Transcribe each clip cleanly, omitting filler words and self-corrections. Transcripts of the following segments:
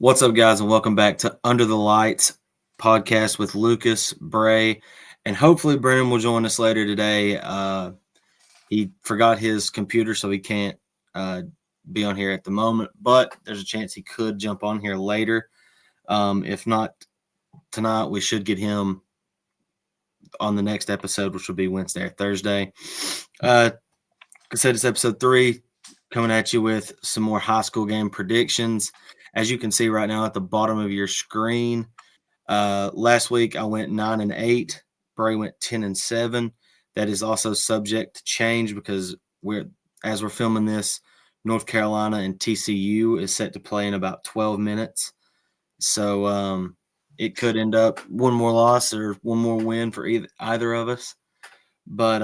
What's up, guys, and welcome back to Under the Lights podcast with Lucas, Bray, and hopefully Brennan will join us later today. He forgot his computer, so he can't be on here at the moment, but there's a chance he could jump on here later. If not tonight, we should get him on the next episode, which will be Wednesday or Thursday. Like I said, it's episode 3, coming at you with some more high school game predictions. As you can see right now at the bottom of your screen, last week I went 9-8. Bray went 10-7. That is also subject to change because as we're filming this, North Carolina and TCU is set to play in about 12 minutes. So it could end up one more loss or one more win for either of us. But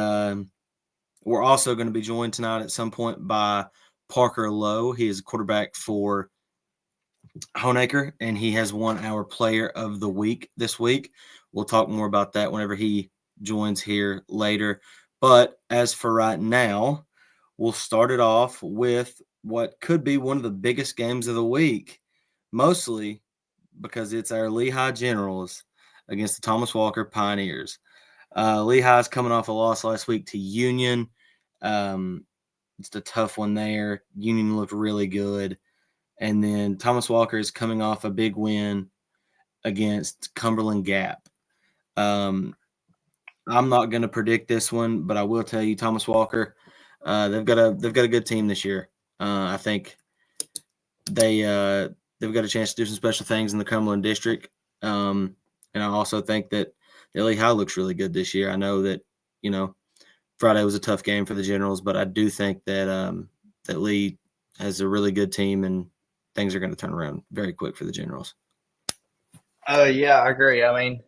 we're also going to be joined tonight at some point by Parker Lowe. He is a quarterback for Honaker, and he has won our Player of the Week this week. We'll talk more about that whenever he joins here later. But as for right now, we'll start it off with what could be one of the biggest games of the week, mostly because it's our Lehigh Generals against the Thomas Walker Pioneers. Lehigh's coming off a loss last week to Union. It's a tough one there. Union looked really good. And then Thomas Walker is coming off a big win against Cumberland Gap. I'm not going to predict this one, but I will tell you, Thomas Walker, they've got a good team this year. I think they've got a chance to do some special things in the Cumberland District, and I also think that Lehigh looks really good this year. I know that Friday was a tough game for the Generals, but I do think that that Lee has a really good team and things are going to turn around very quick for the Generals. Yeah, I agree. I mean,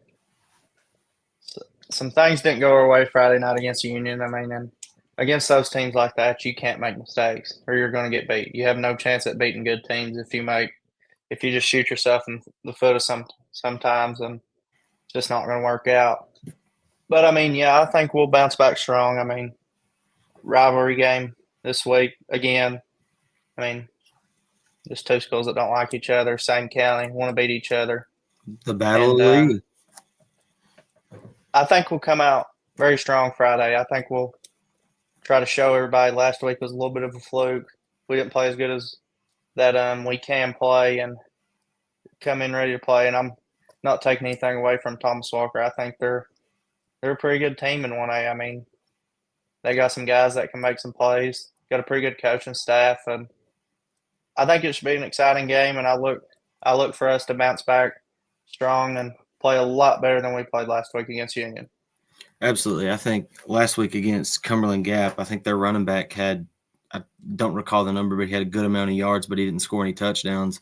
some things didn't go our way Friday night against Union. I mean, and against those teams like that, you can't make mistakes or you're going to get beat. You have no chance at beating good teams if you just shoot yourself in the foot of sometimes, and it's just not going to work out. But I mean, yeah, I think we'll bounce back strong. I mean, rivalry game this week again. I mean, just two schools that don't like each other, same county, want to beat each other. The battle of the league. I think we'll come out very strong Friday. I think we'll try to show everybody last week was a little bit of a fluke. We didn't play as good as that we can play and come in ready to play. And I'm not taking anything away from Thomas Walker. I think they're a pretty good team in 1A. I mean, they got some guys that can make some plays, got a pretty good coaching staff, and I think it should be an exciting game, and I look for us to bounce back strong and play a lot better than we played last week against Union. Absolutely. I think last week against Cumberland Gap, I think their running back I don't recall the number, but he had a good amount of yards, but he didn't score any touchdowns.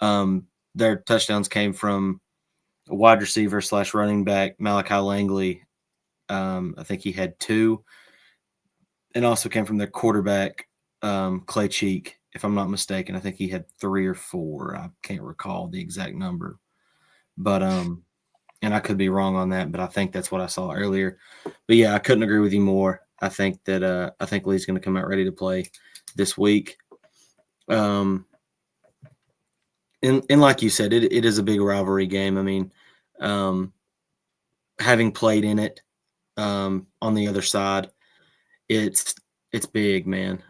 Their touchdowns came from a wide receiver / running back, Malachi Langley. I think he had 2. And also came from their quarterback, Clay Cheek, if I'm not mistaken. I think he had 3 or 4. I can't recall the exact number. But and I could be wrong on that, but I think that's what I saw earlier. But yeah, I couldn't agree with you more. I think that I think Lee's going to come out ready to play this week. And like you said, it is a big rivalry game. I mean, having played in it on the other side, it's big, man.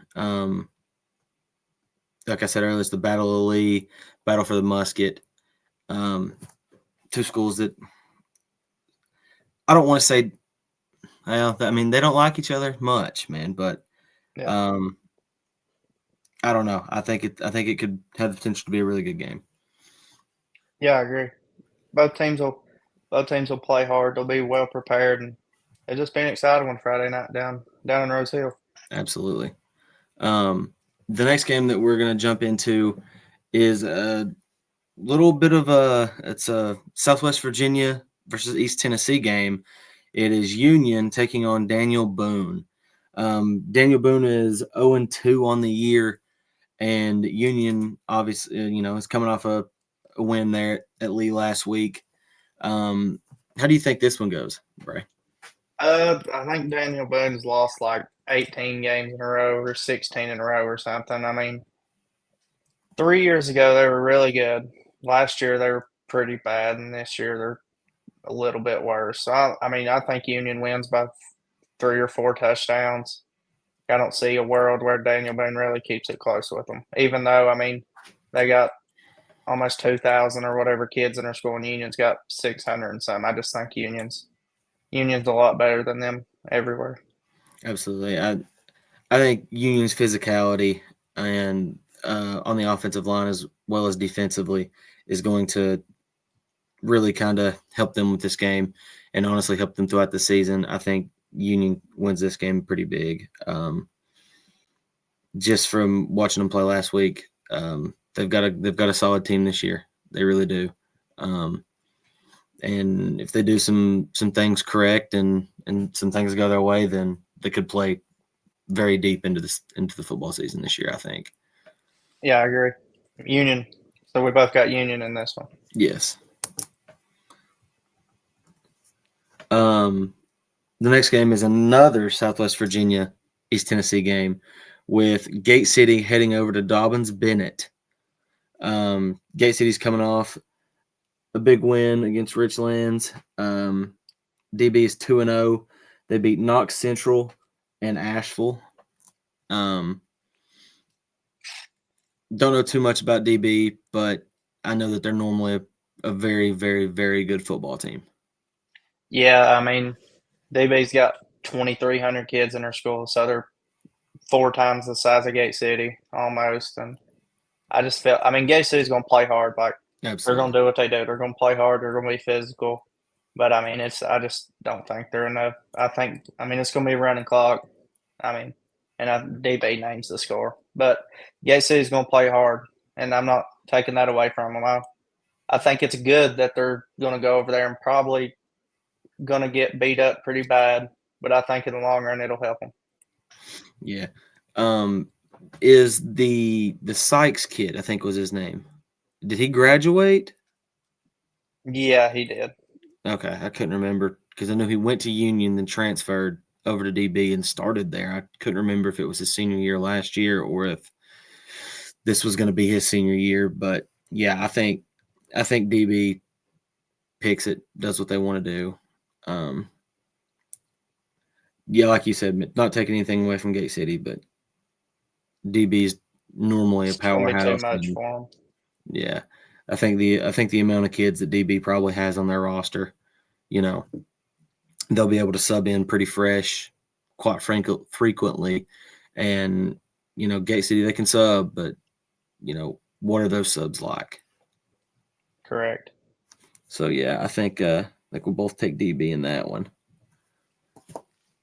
Like I said earlier, it's the Battle of Lee, Battle for the Musket. Two schools that I don't want to say, well, I mean, they don't like each other much, man, but Yeah. I don't know. I think it could have the potential to be a really good game. Yeah, I agree. Both teams will play hard. They'll be well prepared, and it'll just be an exciting one Friday night down in Rose Hill. Absolutely. The next game that we're going to jump into is a little bit of it's a Southwest Virginia versus East Tennessee game. It is Union taking on Daniel Boone. Daniel Boone is 0-2 on the year, and Union obviously, is coming off a win there at Lee last week. How do you think this one goes, Bray? I think Daniel Boone's lost like 18 games in a row or 16 in a row or something. I mean, 3 years ago they were really good. last year they were pretty bad, and this year they're a little bit worse. So I think Union wins by 3 or 4 touchdowns. I don't see a world where Daniel Boone really keeps it close with them, even though they got almost 2,000 or whatever kids in their school, and Union's got 600 and some. I just think Union's a lot better than them everywhere. Absolutely. I think Union's physicality and on the offensive line as well as defensively is going to really kind of help them with this game and honestly help them throughout the season. I think Union wins this game pretty big. Just from watching them play last week, they've got a solid team this year. They really do. And if they do some things correct and some things go their way, then they could play very deep into the football season this year, I think. Yeah, I agree. Union. So we both got Union in this one. Yes. The next game is another Southwest Virginia East Tennessee game with Gate City heading over to Dobbins Bennett. Gate City's coming off a big win against Richlands. DB is 2-0. They beat Knox Central and Asheville. Don't know too much about DB, but I know that they're normally a very, very, very good football team. Yeah, DB's got 2,300 kids in their school, so they're 4 times the size of Gate City almost. And I just felt, Gate City's going to play hard. Like, Absolutely. they're going to do what they do. They're going to play hard. They're going to be physical. But, I just don't think they're enough. I think, it's going to be a running clock. And DB names the score. But Gate City's going to play hard, and I'm not taking that away from them. I think it's good that they're going to go over there and probably going to get beat up pretty bad. But I think in the long run, it'll help them. Yeah. Is the Sykes kid, I think was his name. Did he graduate? Yeah, he did. Okay, I couldn't remember because I knew he went to Union, then transferred over to DB and started there. I couldn't remember if it was his senior year last year or if this was going to be his senior year. But yeah, I think DB picks it, does what they want to do. Yeah, like you said, not taking anything away from Gate City, but DB's normally a powerhouse. It's going to be too much for them. Yeah, I think the amount of kids that DB probably has on their roster, they'll be able to sub in pretty fresh, quite frequently, and Gate City they can sub, but what are those subs like? Correct. So yeah, I think we'll both take DB in that one.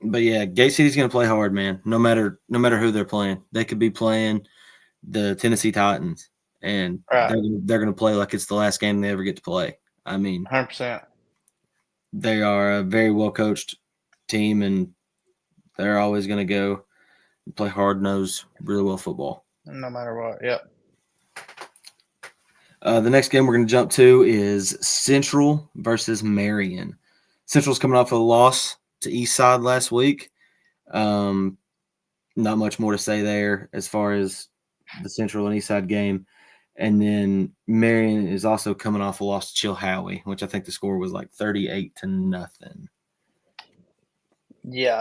But yeah, Gate City's going to play hard, man. No matter who they're playing, they could be playing the Tennessee Titans, and right. they're going to play like it's the last game they ever get to play. 100%. They are a very well coached team, and they're always going to go and play hard nosed, really well football. No matter what. Yep. The next game we're going to jump to is Central versus Marion. Central's coming off a loss to Eastside last week. Not much more to say there as far as the Central and Eastside game. And then Marion is also coming off a loss to Chilhowie, which I think the score was like 38-0. Yeah,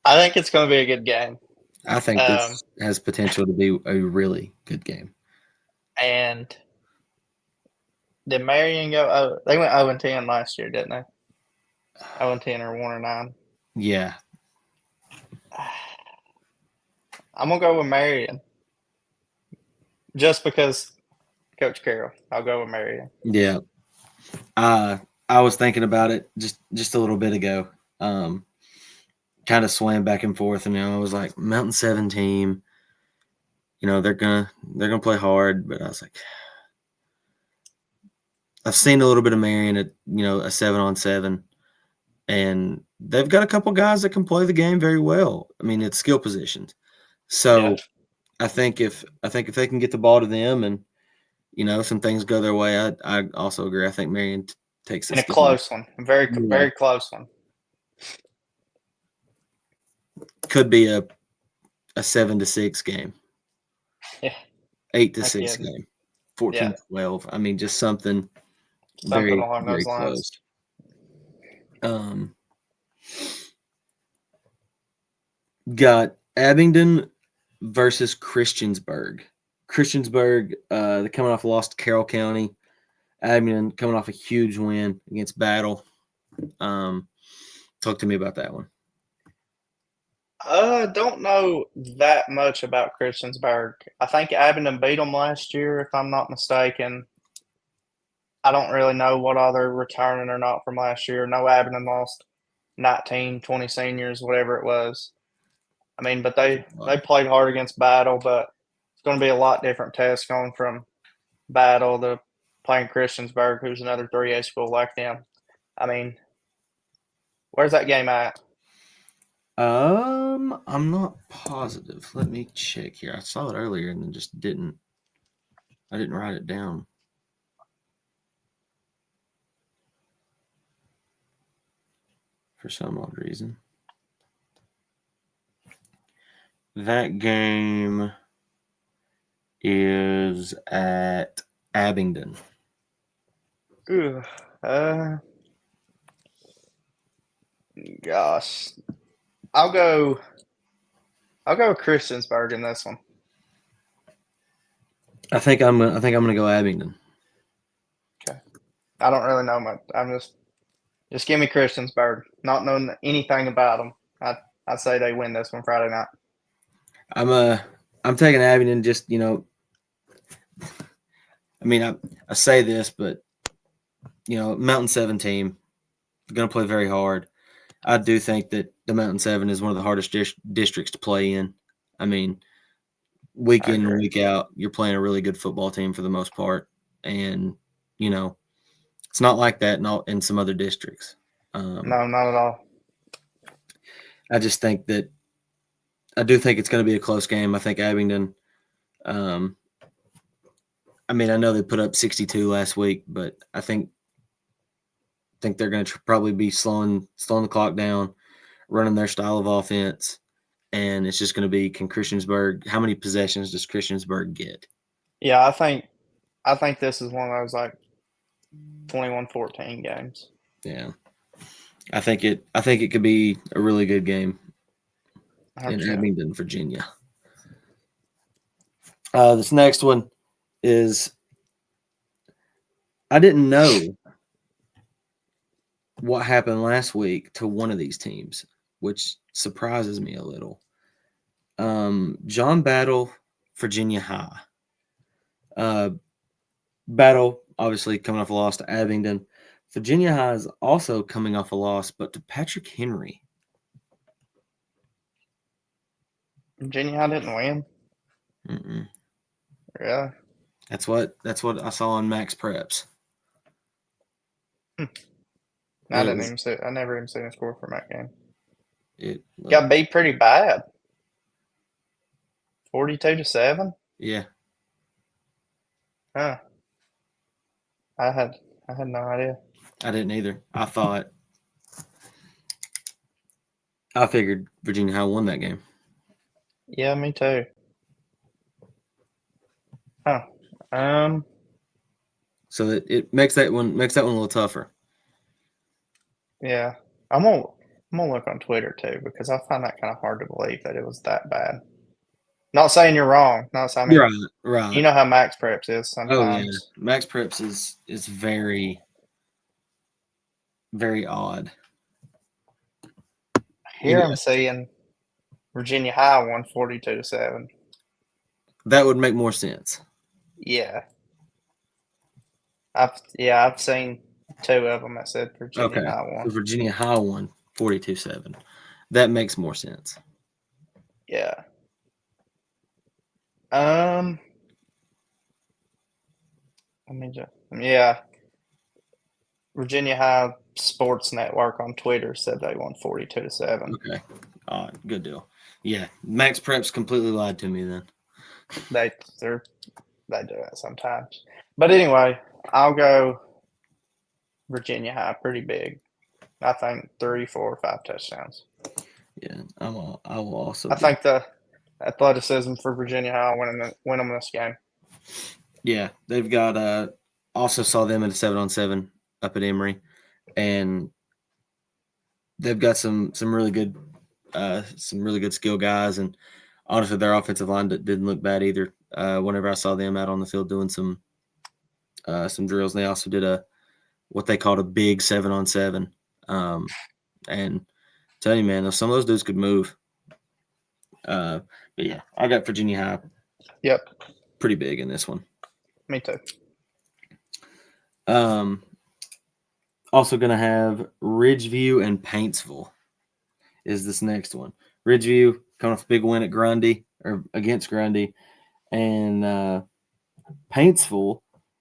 I think it's going to be a good game. I think this has potential to be a really good game. And did Marion go? Oh, they went 0-10 last year, didn't they? 0-10 or 1-9. Yeah. I'm gonna go with Marion, just because Coach Carroll. I'll go with Marion. Yeah. I was thinking about it just a little bit ago. Kind of swam back and forth, and I was like, Mountain 7 team. They're gonna play hard, but I was like, I've seen a little bit of Marion at a 7-on-7, and they've got a couple guys that can play the game very well. It's skill positions. So yeah. I think if they can get the ball to them and some things go their way, I also agree. I think Marion takes this. And a close one, very close one. Could be a 7-6 game. Yeah. 8-6 game. 14-12. I mean, just something Something very, along very those lines. close. Got Abingdon versus Christiansburg. Christiansburg, they're coming off a loss to Carroll County. Abingdon coming off a huge win against Battle. Talk to me about that one. Don't know that much about Christiansburg. I think Abingdon beat them last year, if I'm not mistaken. I don't really know what all they're returning or not from last year. No, Abingdon lost 19, 20 seniors, whatever it was. I mean, but they played hard against Battle, but it's going to be a lot different test going from Battle to playing Christiansburg, who's another 3A school like them. I mean, where's that game at? I'm not positive. Let me check here. I saw it earlier and then just didn't. I didn't write it down. For some odd reason. That game is at Abingdon. Ooh, gosh, I'll go with Christiansburg in this one. I think I'm gonna go Abingdon. Okay, I don't really know much. I'm just give me Christiansburg. Not knowing anything about them, I'd say they win this one Friday night. I'm taking Abingdon. Just I mean I say this, but Mountain 7 team going to play very hard. I do think that the Mountain 7 is one of the hardest districts to play in. I mean, week in and week out, you're playing a really good football team for the most part. And, it's not like that in some other districts. No, not at all. I just think that I do think it's going to be a close game. I think Abingdon, I mean, I know they put up 62 last week, but I think they're going to probably be slowing the clock down, running their style of offense, and it's just going to be how many possessions does Christiansburg get? Yeah, I think this is one of those like 21-14 games. Yeah, I think it could be a really good game 100%. in Abingdon, Virginia. This next one is I didn't know what happened last week to one of these teams, which surprises me a little. John Battle, Virginia High. Battle, obviously, coming off a loss to Abingdon. Virginia High is also coming off a loss, but to Patrick Henry. Virginia High didn't win? Mm-mm. Really? That's what I saw on Max Preps. I never even seen a score from that game. It got beat pretty bad. 42-7? Yeah. Huh. I had no idea. I didn't either. I figured Virginia High won that game. Yeah, me too. Huh. So it makes that one a little tougher. Yeah. I'm gonna look on Twitter too, because I find that kind of hard to believe that it was that bad. Not saying you're wrong. You're right. You know how Max Preps is sometimes. Oh yeah, Max Preps is very, very odd. Here I'm seeing Virginia High won 42-7. That would make more sense. Yeah. I've seen two of them that said Virginia High won. So Virginia High won 42-7. That makes more sense. Yeah. Virginia High Sports Network on Twitter said they won 42-7. Okay. All right, good deal. Yeah, Max Preps completely lied to me then. They do that sometimes. But anyway, I'll go Virginia High pretty big. I think 3, 4, 5 touchdowns. Yeah, I will also. I think the athleticism for Virginia High will win them this game. Yeah, they've got also saw them at a 7-on-7 up at Emory, and they've got some really good skill guys, and honestly, their offensive line didn't look bad either. Whenever I saw them out on the field doing some drills, and they also did what they called a big 7-on-7, and tell you, man, some of those dudes could move. But yeah, I got Virginia High. Yep, pretty big in this one. me too. Also going to have Ridgeview and Paintsville is this next one. Ridgeview coming off a big win at Grundy or against Grundy, and Paintsville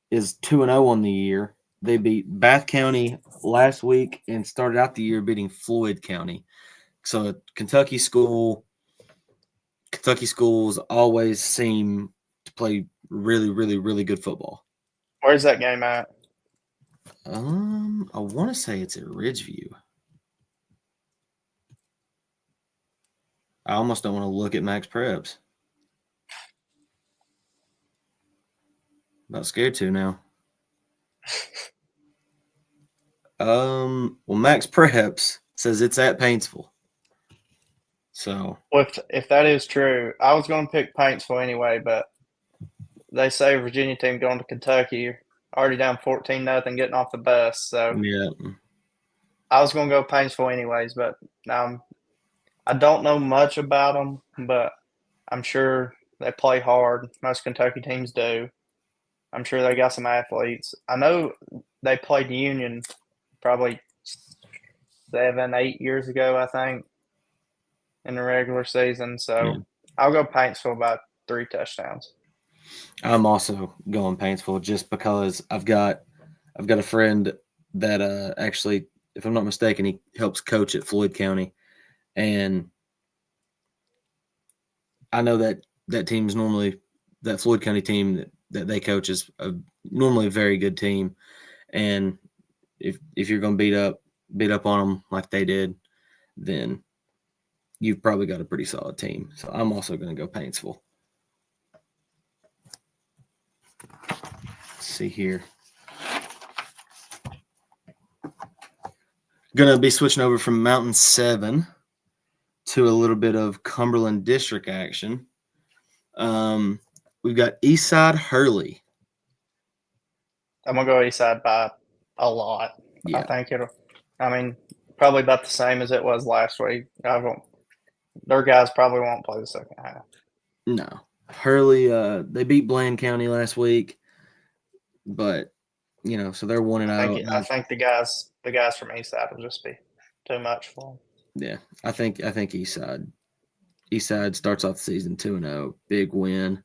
is 2-0 on the year. They beat Bath County last week and started out the year beating Floyd County. So Kentucky schools always seem to play really, really, really good football. Where's that game at? I want to say it's at Ridgeview. I almost don't want to look at Max Preps. About scared to now. Well, Max Preps says it's at Paintsville. So, if that is true, I was going to pick Paintsville anyway, but they say Virginia team going to Kentucky, already down 14-0, getting off the bus. So yeah, I was going to go Paintsville anyways, but I don't know much about them, but I'm sure they play hard. Most Kentucky teams do. I'm sure they got some athletes. I know they played Union probably 7-8 years ago, I think, in the regular season. So yeah. I'll go Paintsville by 3 touchdowns. I'm also going Paintsville just because I've got a friend that actually, if I'm not mistaken, he helps coach at Floyd County, and I know that team's normally that Floyd County team that they coach is normally a very good team, and if you're going to beat up on them like they did, then you've probably got a pretty solid team. So I'm also going to go Paintsville. Let's see here. Going to be switching over from Mountain 7 to a little bit of Cumberland District action. We've got Eastside Hurley. I'm going to go Eastside by a lot. Yeah. I think probably about the same as it was last week. Their guys probably won't play the second half. No. Hurley, they beat Bland County last week, but, so they're 1-0. I think the guys from Eastside will just be too much for them. Yeah, I think Eastside starts off the season 2-0, big win.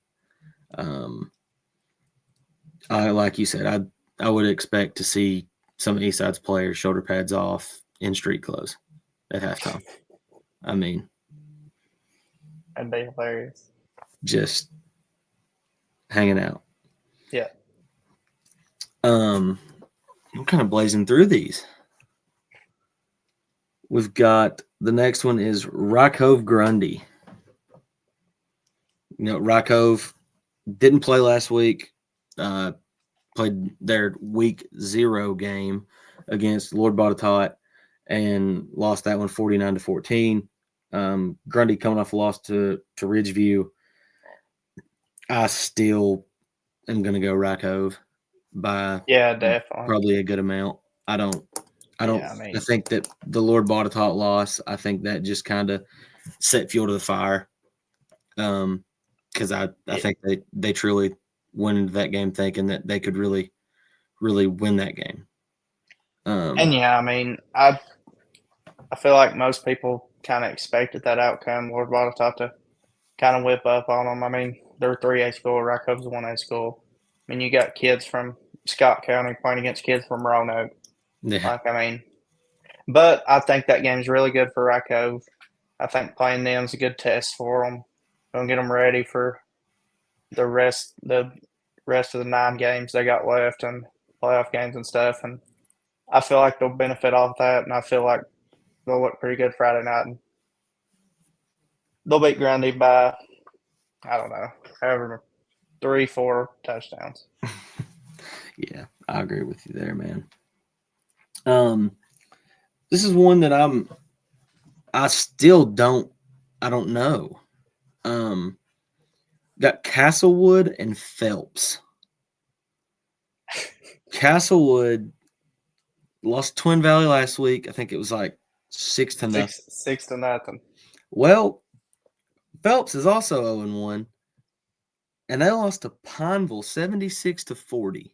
Like you said, I would expect to see some of Eastside's players shoulder pads off in street clothes at halftime. I mean, that'd be hilarious. Just hanging out. Yeah. I'm kind of blazing through these. We've got the next one is Rock Cove Grundy. Rock Cove didn't play last week. Played their week 0 game against Lord Botetourt and lost that one 49-14. Grundy coming off a loss to Ridgeview. I still am going to go Rock Cove by definitely probably a good amount. I think that the Lord Botetourt loss, I think that just kind of set fuel to the fire. Because I think they truly went into that game thinking that they could really, really win that game. I feel like most people kind of expected that outcome. Lord Botetourt to kind of whip up on them. They're a 3A school. Rock Cove's a 1A school. You got kids from Scott County playing against kids from Roanoke. Yeah. But I think that game's really good for Rock Cove. I think playing them is a good test for them. Gonna get them ready for the rest of the 9 games they got left and playoff games and stuff. And I feel like they'll benefit off that, and I feel like they'll look pretty good Friday night. And they'll beat Grundy by, I don't know, however 3-4 touchdowns. Yeah, I agree with you there, man. This is one that I still don't know. Got Castlewood and Phelps. Castlewood lost Twin Valley last week. I think it was like 6-0. 6-0. Well, Phelps is also 0-1, and they lost to Pineville 76-40.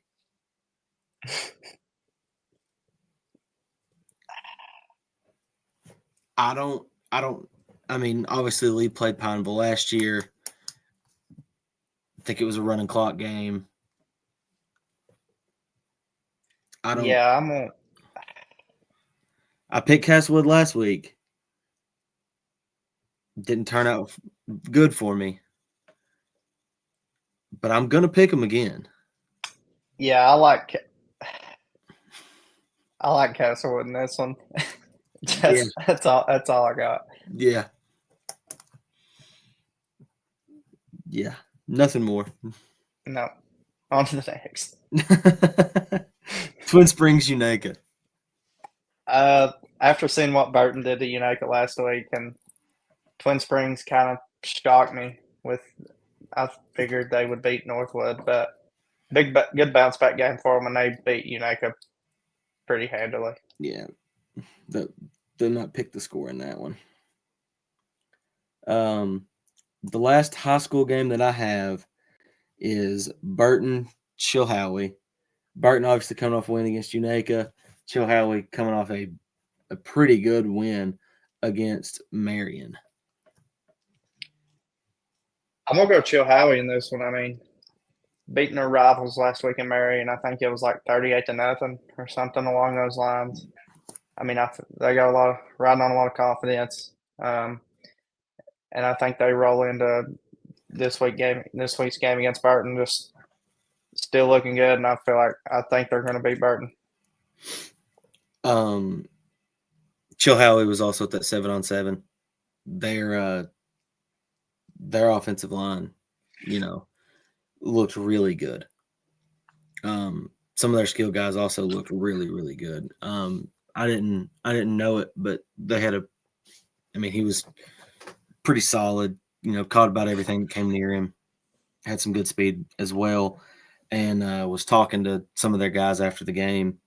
I mean, obviously Lee played Pineville last year. I think it was a running clock game. I picked Castlewood last week. Didn't turn out good for me. But I'm going to pick them again. Yeah, I like Castlewood in this one. That's all I got. Yeah. Yeah. Nothing more. No. On to the next. Twin Springs, Unaka. After seeing what Burton did to Unaka last week, and Twin Springs kind of shocked me I figured they would beat Northwood, but good bounce back game for them, and they beat Unaka pretty handily. Yeah. They'll not pick the score in that one. The last high school game that I have is Burton Chilhowie. Burton obviously coming off a win against Unaka. Chilhowie coming off a pretty good win against Marion. I'm gonna go Chilhowie in this one. I mean, beating their rivals last week in Marion, I think it was like 38-0 or something along those lines. I mean, they got riding on a lot of confidence, and I think they roll into this week's game against Burton just still looking good, and I think they're going to beat Burton. Chilhowie was also at that 7-on-7. Their offensive line, looked really good. Some of their skill guys also looked really, really good. I didn't know it, but they had he was pretty solid, caught about everything that came near him, had some good speed as well, and was talking to some of their guys after the game,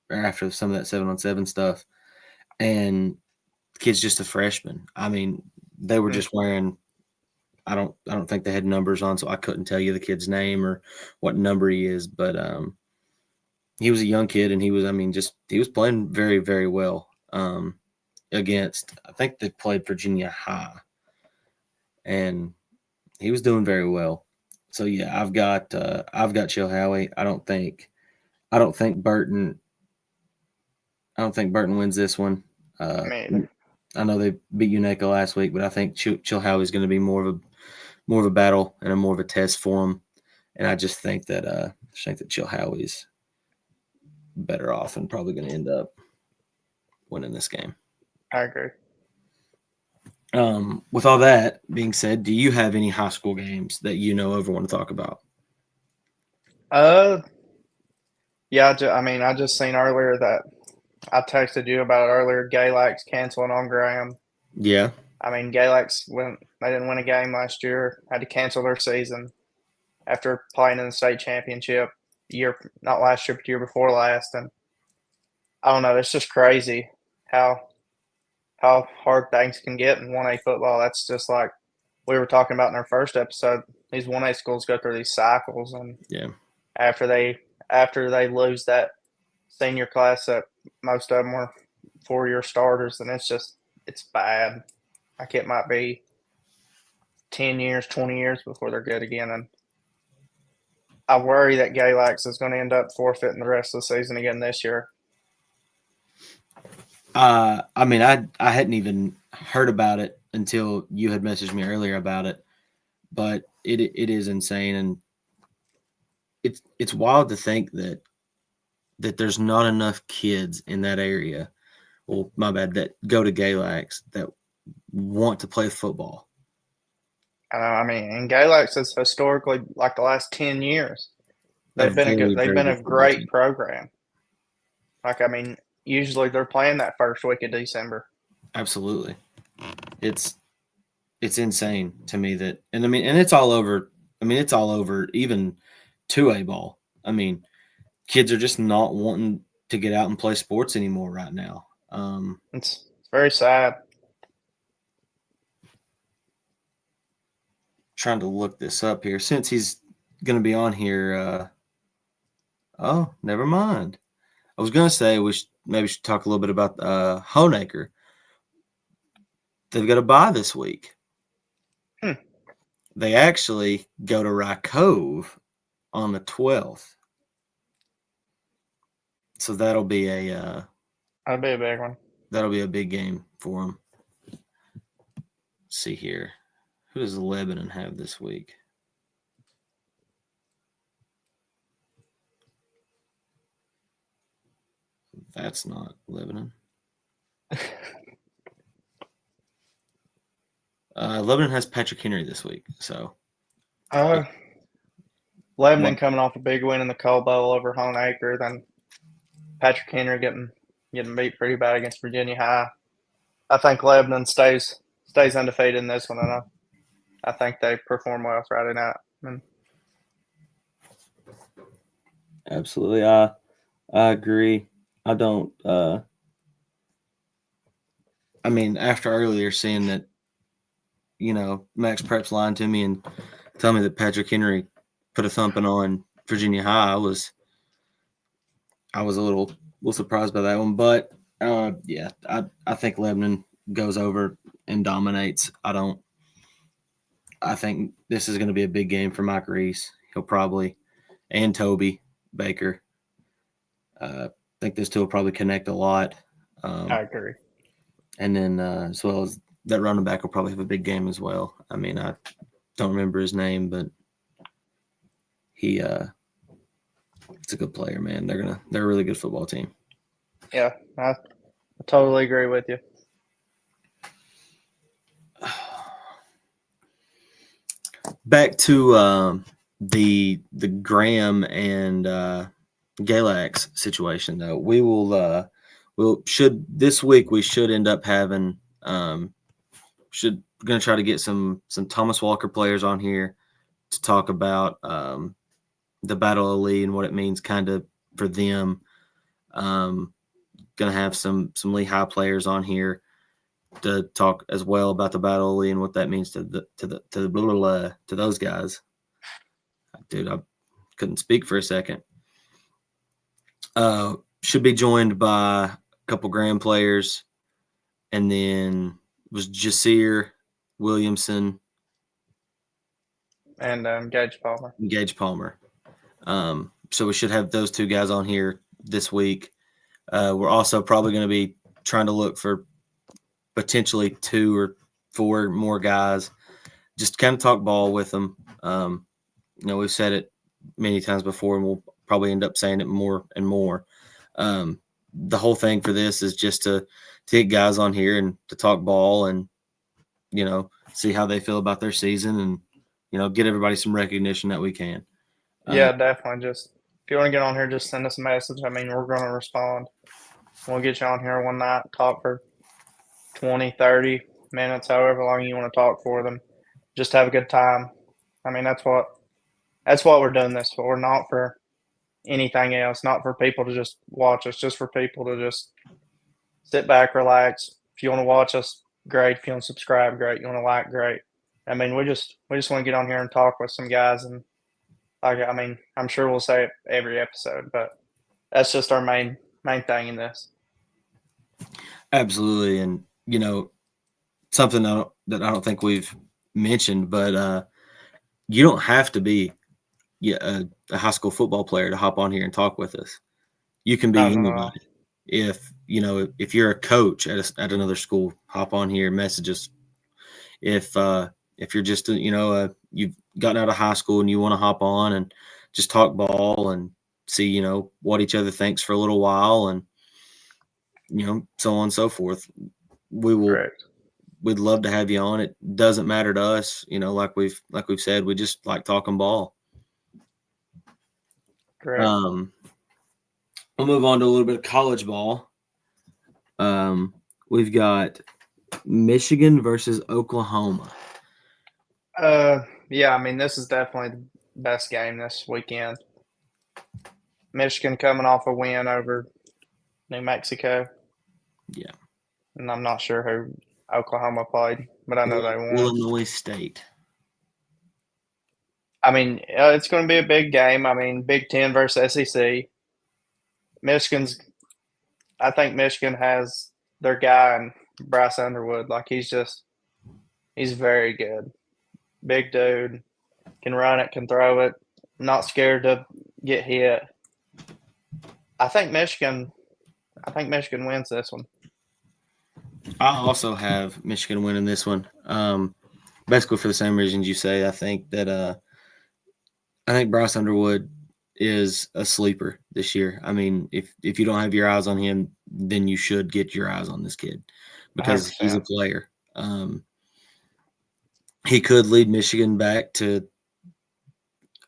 or after some of that 7-on-7 stuff, and the kid's just a freshman. I mean, they were just wearing, I don't think they had numbers on, so I couldn't tell you the kid's name or what number he is, but he was a young kid, and he was playing very, very well against, I think they played Virginia High, and he was doing very well. So yeah, I've got Chilhowie. I don't think Burton wins this one. I know they beat Unaka last week, but I think Chilhowie is going to be more of a battle and more of a test for them. And I just think that Chilhowie's better off and probably going to end up winning this game. I agree. With all that being said, do you have any high school games that you know of or want to talk about? Yeah, I just seen earlier that I texted you about it earlier. Galax canceling on Graham. Yeah. I mean, Galax they didn't win a game last year, had to cancel their season after playing in the state championship not last year, but year before last. And I don't know, it's just crazy how hard things can get in 1A football. That's just like we were talking about in our first episode. These 1A schools go through these cycles, and after they lose that senior class that most of them were 4-year starters, and it's bad. Like it might be 10 years, 20 years before they're good again. And I worry that Galax is going to end up forfeiting the rest of the season again this year. I hadn't even heard about it until you had messaged me earlier about it, but it is insane, and it's wild to think that there's not enough kids in that area. Well, my bad, that go to Galax that want to play football. I mean, and Galax is historically like the last 10 years. They've been very a good football great team. program. Like, I mean, usually they're playing that first week of December. Absolutely. It's insane to me that, and I mean, and it's all over. I mean, it's all over even 2A ball. I mean, kids are just not wanting to get out and play sports anymore right now. It's very sad. Trying to look this up here since he's going to be on here. Oh, never mind. I was going to say we should talk a little bit about Honaker. They've got a bye this week. They actually go to Rykove on the 12th. So that'll be a big one. That'll be a big game for them. Let's see here. Who does Lebanon have this week? That's not Lebanon. Lebanon has Patrick Henry this week. So Lebanon coming off a big win in the Coal Bowl over Honaker, then Patrick Henry getting beat pretty bad against Virginia High. I think Lebanon stays undefeated in this one, and I think they perform well Friday night. Absolutely, I agree. I don't. I mean, after earlier seeing that, Max Prep's lying to me and tell me that Patrick Henry put a thumping on Virginia High, I was a little surprised by that one. But yeah, I think Lebanon goes over and dominates. I think this is going to be a big game for Mike Reese. He'll probably, and Toby Baker. I think those two will probably connect a lot. I agree. And then as well as that running back will probably have a big game as well. I mean, I don't remember his name, but he it's a good player, man. They're a really good football team. Yeah, I totally agree with you. Back to the Graham and Galax situation, though. This week we should end up having going to try to get some Thomas Walker players on here to talk about the Battle of Lee and what it means kind of for them. Going to have some Lehigh players on here to talk as well about the Battle of Lee and what that means to those guys. Dude, I couldn't speak for a second. Should be joined by a couple Graham players, and then was Jasir Williamson and Gage Palmer. So we should have those two guys on here this week. We're also probably going to be trying to look for potentially 2 or 4 more guys, just kind of talk ball with them. We've said it many times before, and we'll probably end up saying it more and more. The whole thing for this is just to get guys on here and to talk ball and, see how they feel about their season and, get everybody some recognition that we can. Yeah, definitely. Just if you want to get on here, just send us a message. I mean, we're going to respond. We'll get you on here one night, talk for 20, 30 minutes, however long you want to talk for them. Just have a good time. I mean, that's what we're doing this for. Not for anything else, not for people to just watch us, just for people to just sit back, relax. If you want to watch us, great. If you want to subscribe, great. You want to like, great. I mean, we just want to get on here and talk with some guys, and I mean, I'm sure we'll say it every episode, but that's just our main thing in this. Absolutely, and something that I don't think we've mentioned, but you don't have to be a high school football player to hop on here and talk with us. You can be anybody. If you're a coach at another school, hop on here, message us. If you're just you've gotten out of high school and you want to hop on and just talk ball and see what each other thinks for a little while, and so on and so forth, we will. Correct. we'd love to have you on. It doesn't matter to us, like we've said, we just like talking ball. Correct. We'll move on to a little bit of college ball. We've got Michigan versus Oklahoma. Yeah, I mean, this is definitely the best game this weekend. Michigan coming off a win over New Mexico. Yeah. And I'm not sure who Oklahoma played, but I know they won. Illinois State. I mean, it's going to be a big game. I mean, Big Ten versus SEC. I think Michigan has their guy in Bryce Underwood. Like, he's very good. Big dude, can run it, can throw it, not scared to get hit. I think Michigan wins this one. I also have Michigan winning this one. Basically for the same reasons you say. I think Bryce Underwood is a sleeper this year. I mean, if you don't have your eyes on him, then you should get your eyes on this kid because 100%. he's a player. He could lead Michigan back to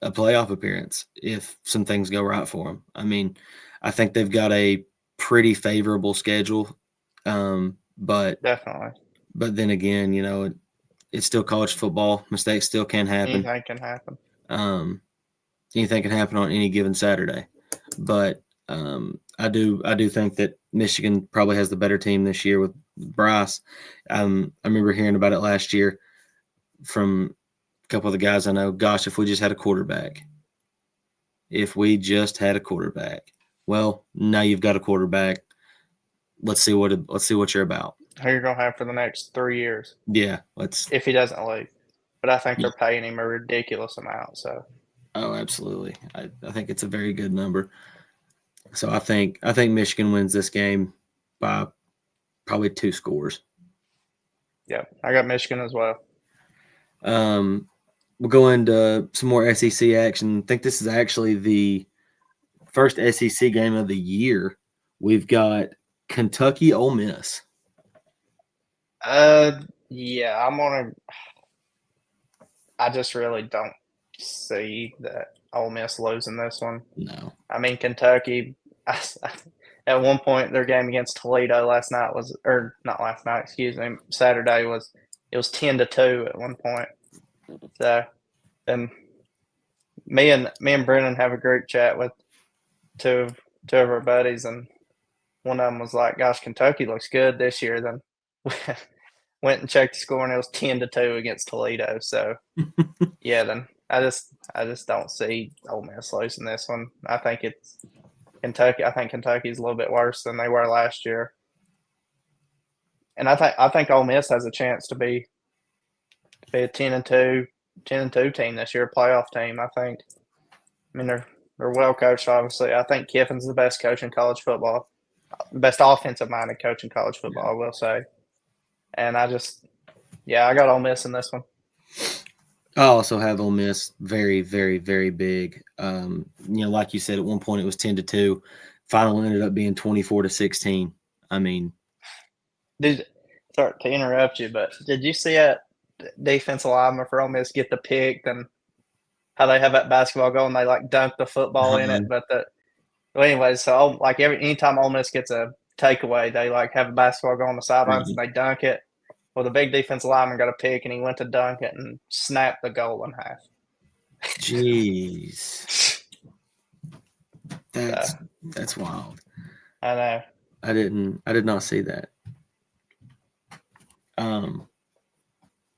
a playoff appearance if some things go right for him. I mean, I think they've got a pretty favorable schedule, but definitely. But then again, it's still college football. Mistakes still can happen. Anything can happen. Anything can happen on any given Saturday. But I do think that Michigan probably has the better team this year with Bryce. I remember hearing about it last year from a couple of the guys I know. Gosh, if we just had a quarterback. Well, now you've got a quarterback. Let's see what you're about. Who you're gonna have for the next 3 years? Yeah, if he doesn't leave. But I think they're paying him a ridiculous amount. So. Oh, absolutely. I think it's a very good number. So I think Michigan wins this game by probably 2 scores. Yeah, I got Michigan as well. We'll go into some more SEC action. I think this is actually the first SEC game of the year. We've got Kentucky Ole Miss. Yeah, I just really don't see that Ole Miss losing this one. No. I mean, Kentucky, at one point, their game against Toledo Saturday it was 10-2 at one point. So, and me and Brennan have a group chat with two of our buddies, and one of them was like, "Gosh, Kentucky looks good this year." Then went and checked the score, and it was 10-2 against Toledo. So, yeah, then I just don't see Ole Miss losing this one. I think it's Kentucky. I think Kentucky's a little bit worse than they were last year, and I think Ole Miss has a chance to be a 10-2 team this year, a playoff team. I think. I mean, they're well coached, obviously. I think Kiffin's the best coach in college football, best offensive-minded coach in college football, I will say. And I got Ole Miss in this one. I also have Ole Miss very, very, very big. Like you said, at one point it was 10-2. Final ended up being 24-16. I mean, sorry to interrupt you, but did you see that defensive lineman for Ole Miss get the pick and how they have that basketball goal and they like dunk the football in it? But anyways, so like anytime Ole Miss gets a takeaway, they like have a basketball go on the sidelines and they dunk it. Well, the big defensive lineman got a pick and he went to dunk it and snapped the goal in half. Jeez. That's wild. I know. I did not see that.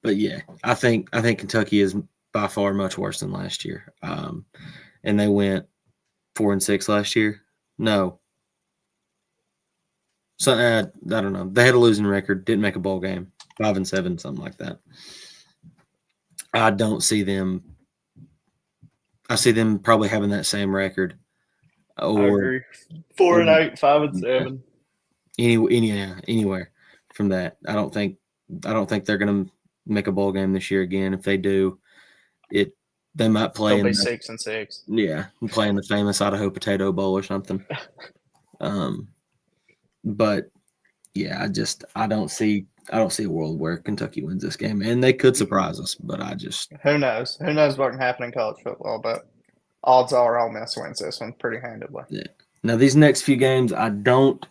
But yeah, I think Kentucky is by far much worse than last year. And they went 4-6 last year. No. So I don't know. They had a losing record, didn't make a bowl game, 5-7, something like that. I don't see them. I see them probably having that same record. Or, I agree. 4-8, 5-7. Anywhere from that. I don't think they're going to make a bowl game this year again. If they do, they might play. They'll be 6-6. Yeah, play in the famous Idaho Potato Bowl or something. But Yeah, I don't see a world where Kentucky wins this game, and they could surprise us, but I just Who knows? Who knows what can happen in college football? But odds are Ole Miss wins this one pretty handedly. yeah. Now these next few games, I don't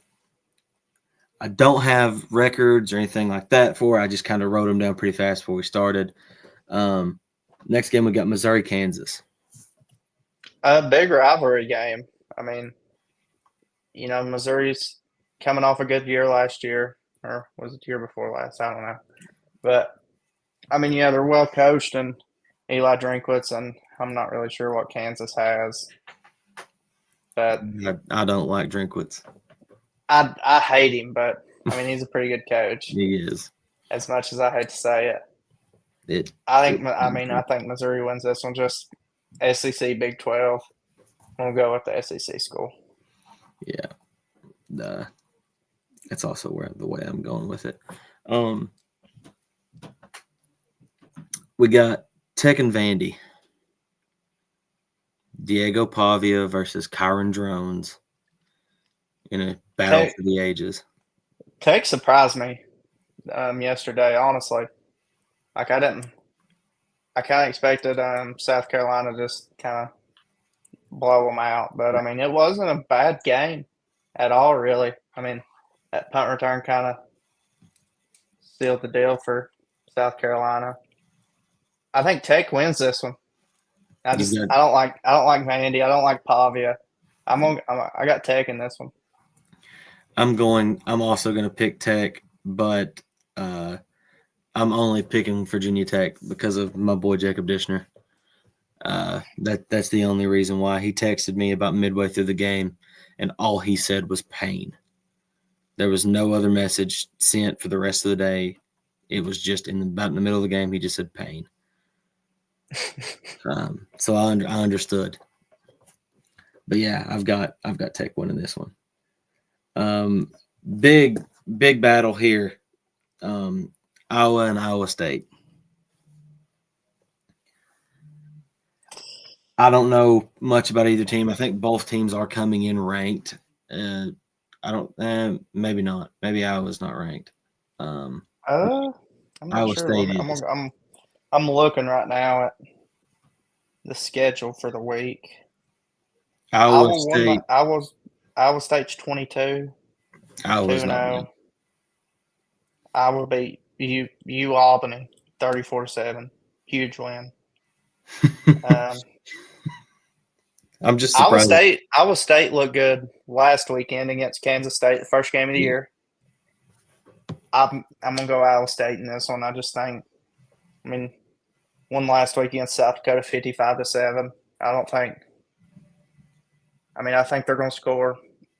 have records or anything like that for. I just kind of wrote them down pretty fast before we started. Next game we got Missouri, Kansas. A big rivalry game. I mean, Missouri's coming off a good year last year, or was it the year before last? I don't know. But I mean, yeah, they're well coached, and Eli Drinkwitz, and I'm not really sure what Kansas has, but I don't like Drinkwitz. I hate him, but I mean, he's a pretty good coach. He is. As much as I hate to say it, I think Missouri wins this one. Just SEC Big 12. We'll go with the SEC school. Yeah, that's also the way I'm going with it. We got Tech and Vandy. Diego Pavia versus Kyron Drones in a battle for the ages. Tech surprised me yesterday, honestly. Like I kind of expected South Carolina just kind of blow them out, but I mean it wasn't a bad game at all, really. I mean that punt return kind of sealed the deal for South Carolina. I think Tech wins this one. I don't like Vandy. I don't like Pavia. I got Tech in this one. I'm also going to pick Tech, but I'm only picking Virginia Tech because of my boy Jacob Dishner. That's the only reason why. He texted me about midway through the game, and all he said was pain. There was no other message sent for the rest of the day. It was just about in the middle of the game. He just said pain. So I understood. But yeah, I've got Tech winning this one. Big battle here. Iowa and Iowa State. I don't know much about either team. I think both teams are coming in ranked. I don't. Maybe not. Maybe Iowa's not ranked. I'm not Iowa sure. State is. I'm looking right now at the schedule for the week. Iowa State's 22. Iowa's not ranked. Iowa beat U Albany 34-7. Huge win. I'm just surprised. Iowa State looked good last weekend against Kansas State, the first game of the year. I'm gonna go Iowa State in this one. I just think, won last week against South Dakota 55-7. I think they're gonna score.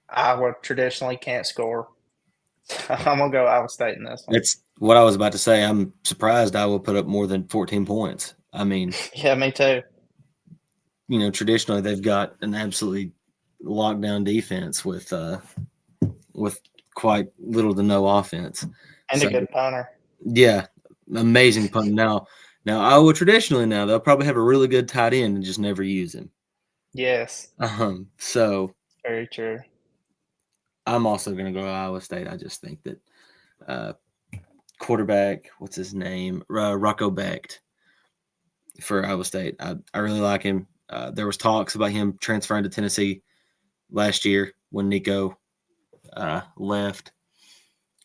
Iowa traditionally can't score. I'm gonna go Iowa State in this one. It's what I was about to say. I'm surprised Iowa put up more than 14 points. I mean, yeah, me too. Traditionally they've got an absolutely lockdown defense with quite little to no offense and a good punter. Yeah, amazing punt. Now Iowa traditionally they'll probably have a really good tight end and just never use him. Yes. So very true. I'm also going to go Iowa State. I just think that quarterback, what's his name, Rocco Becht for Iowa State. I really like him. There was talks about him transferring to Tennessee last year when Nico left.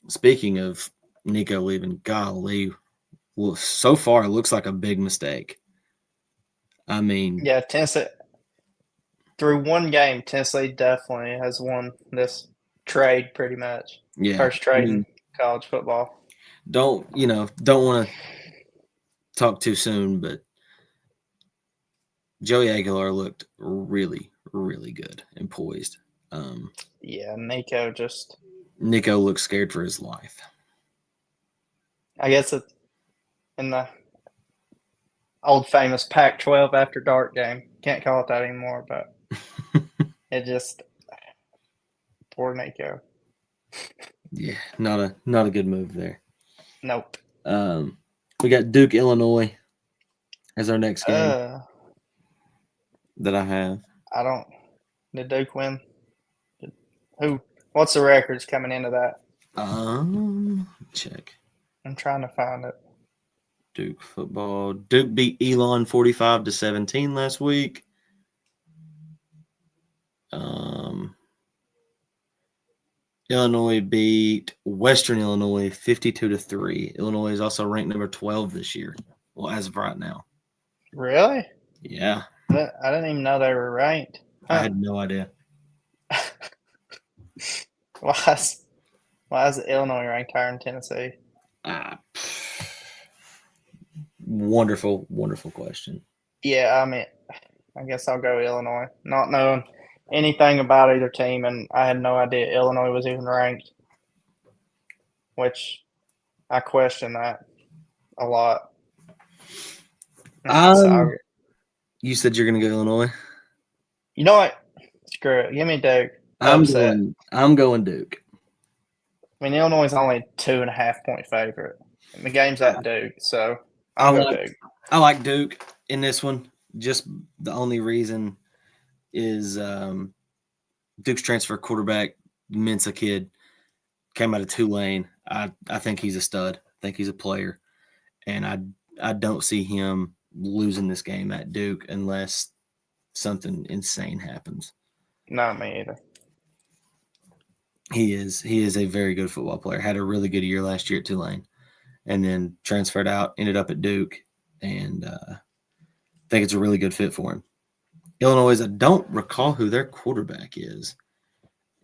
Speaking of Nico leaving, golly, well, so far it looks like a big mistake. I mean, yeah, Tennessee through one game, Tennessee definitely has won this trade pretty much. Yeah, first trade in college football. Don't want to talk too soon, but Joey Aguilar looked really, really good and poised. Yeah, Nico looks scared for his life. I guess it's in the old famous Pac-12 after dark game. Can't call it that anymore, but it just poor Nico. Yeah, not a good move there. Nope. We got Duke, Illinois as our next game that I have. Did Duke win? What's the records coming into that? Check. I'm trying to find it. Duke football. Duke beat Elon 45-17 last week. Illinois beat Western Illinois 52-3. Illinois is also ranked number 12 this year. Well, as of right now. Really? Yeah. I didn't even know they were ranked. I had no idea. Why is Illinois ranked higher than Tennessee? Wonderful, wonderful question. Yeah, I mean, I guess I'll go Illinois. Not knowing anything about either team, and I had no idea Illinois was even ranked, which I question that a lot. You said you're going to go Illinois? You know what? Screw it. Give me Duke. I'm going Duke. I mean, Illinois is only 2.5-point favorite. And the game's at Duke, so I'll go Duke. I like Duke in this one. Just the only reason is Duke's transfer quarterback, Mensa kid, came out of Tulane. I think he's a stud. I think he's a player. And I don't see him losing this game at Duke unless something insane happens. Not me either. He is a very good football player. Had a really good year last year at Tulane, and then transferred out, ended up at Duke, and I think it's a really good fit for him. Illinois, I don't recall who their quarterback is.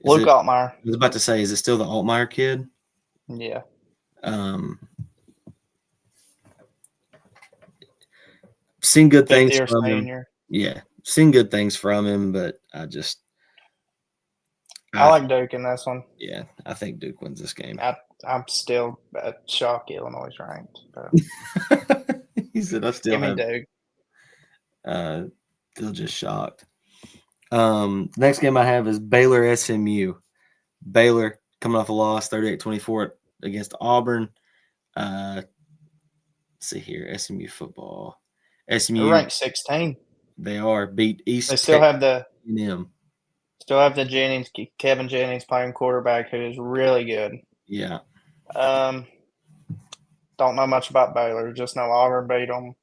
Luke Altmaier. I was about to say, is it still the Altmaier kid? Yeah. Seen good things from senior. him. Yeah, seen good things from him, but I like Duke in this one. Yeah, I think Duke wins this game. I'm still shocked Illinois is ranked. But he said, "I still give me Duke." Still just shocked. Next game I have is Baylor SMU. Baylor coming off a loss, 38-24 against Auburn. Let's see here, SMU football. SMU They're ranked 16. They are beat East. They still have the Jennings, Kevin Jennings playing quarterback, who is really good. Yeah. Don't know much about Baylor. Just know Auburn beat them.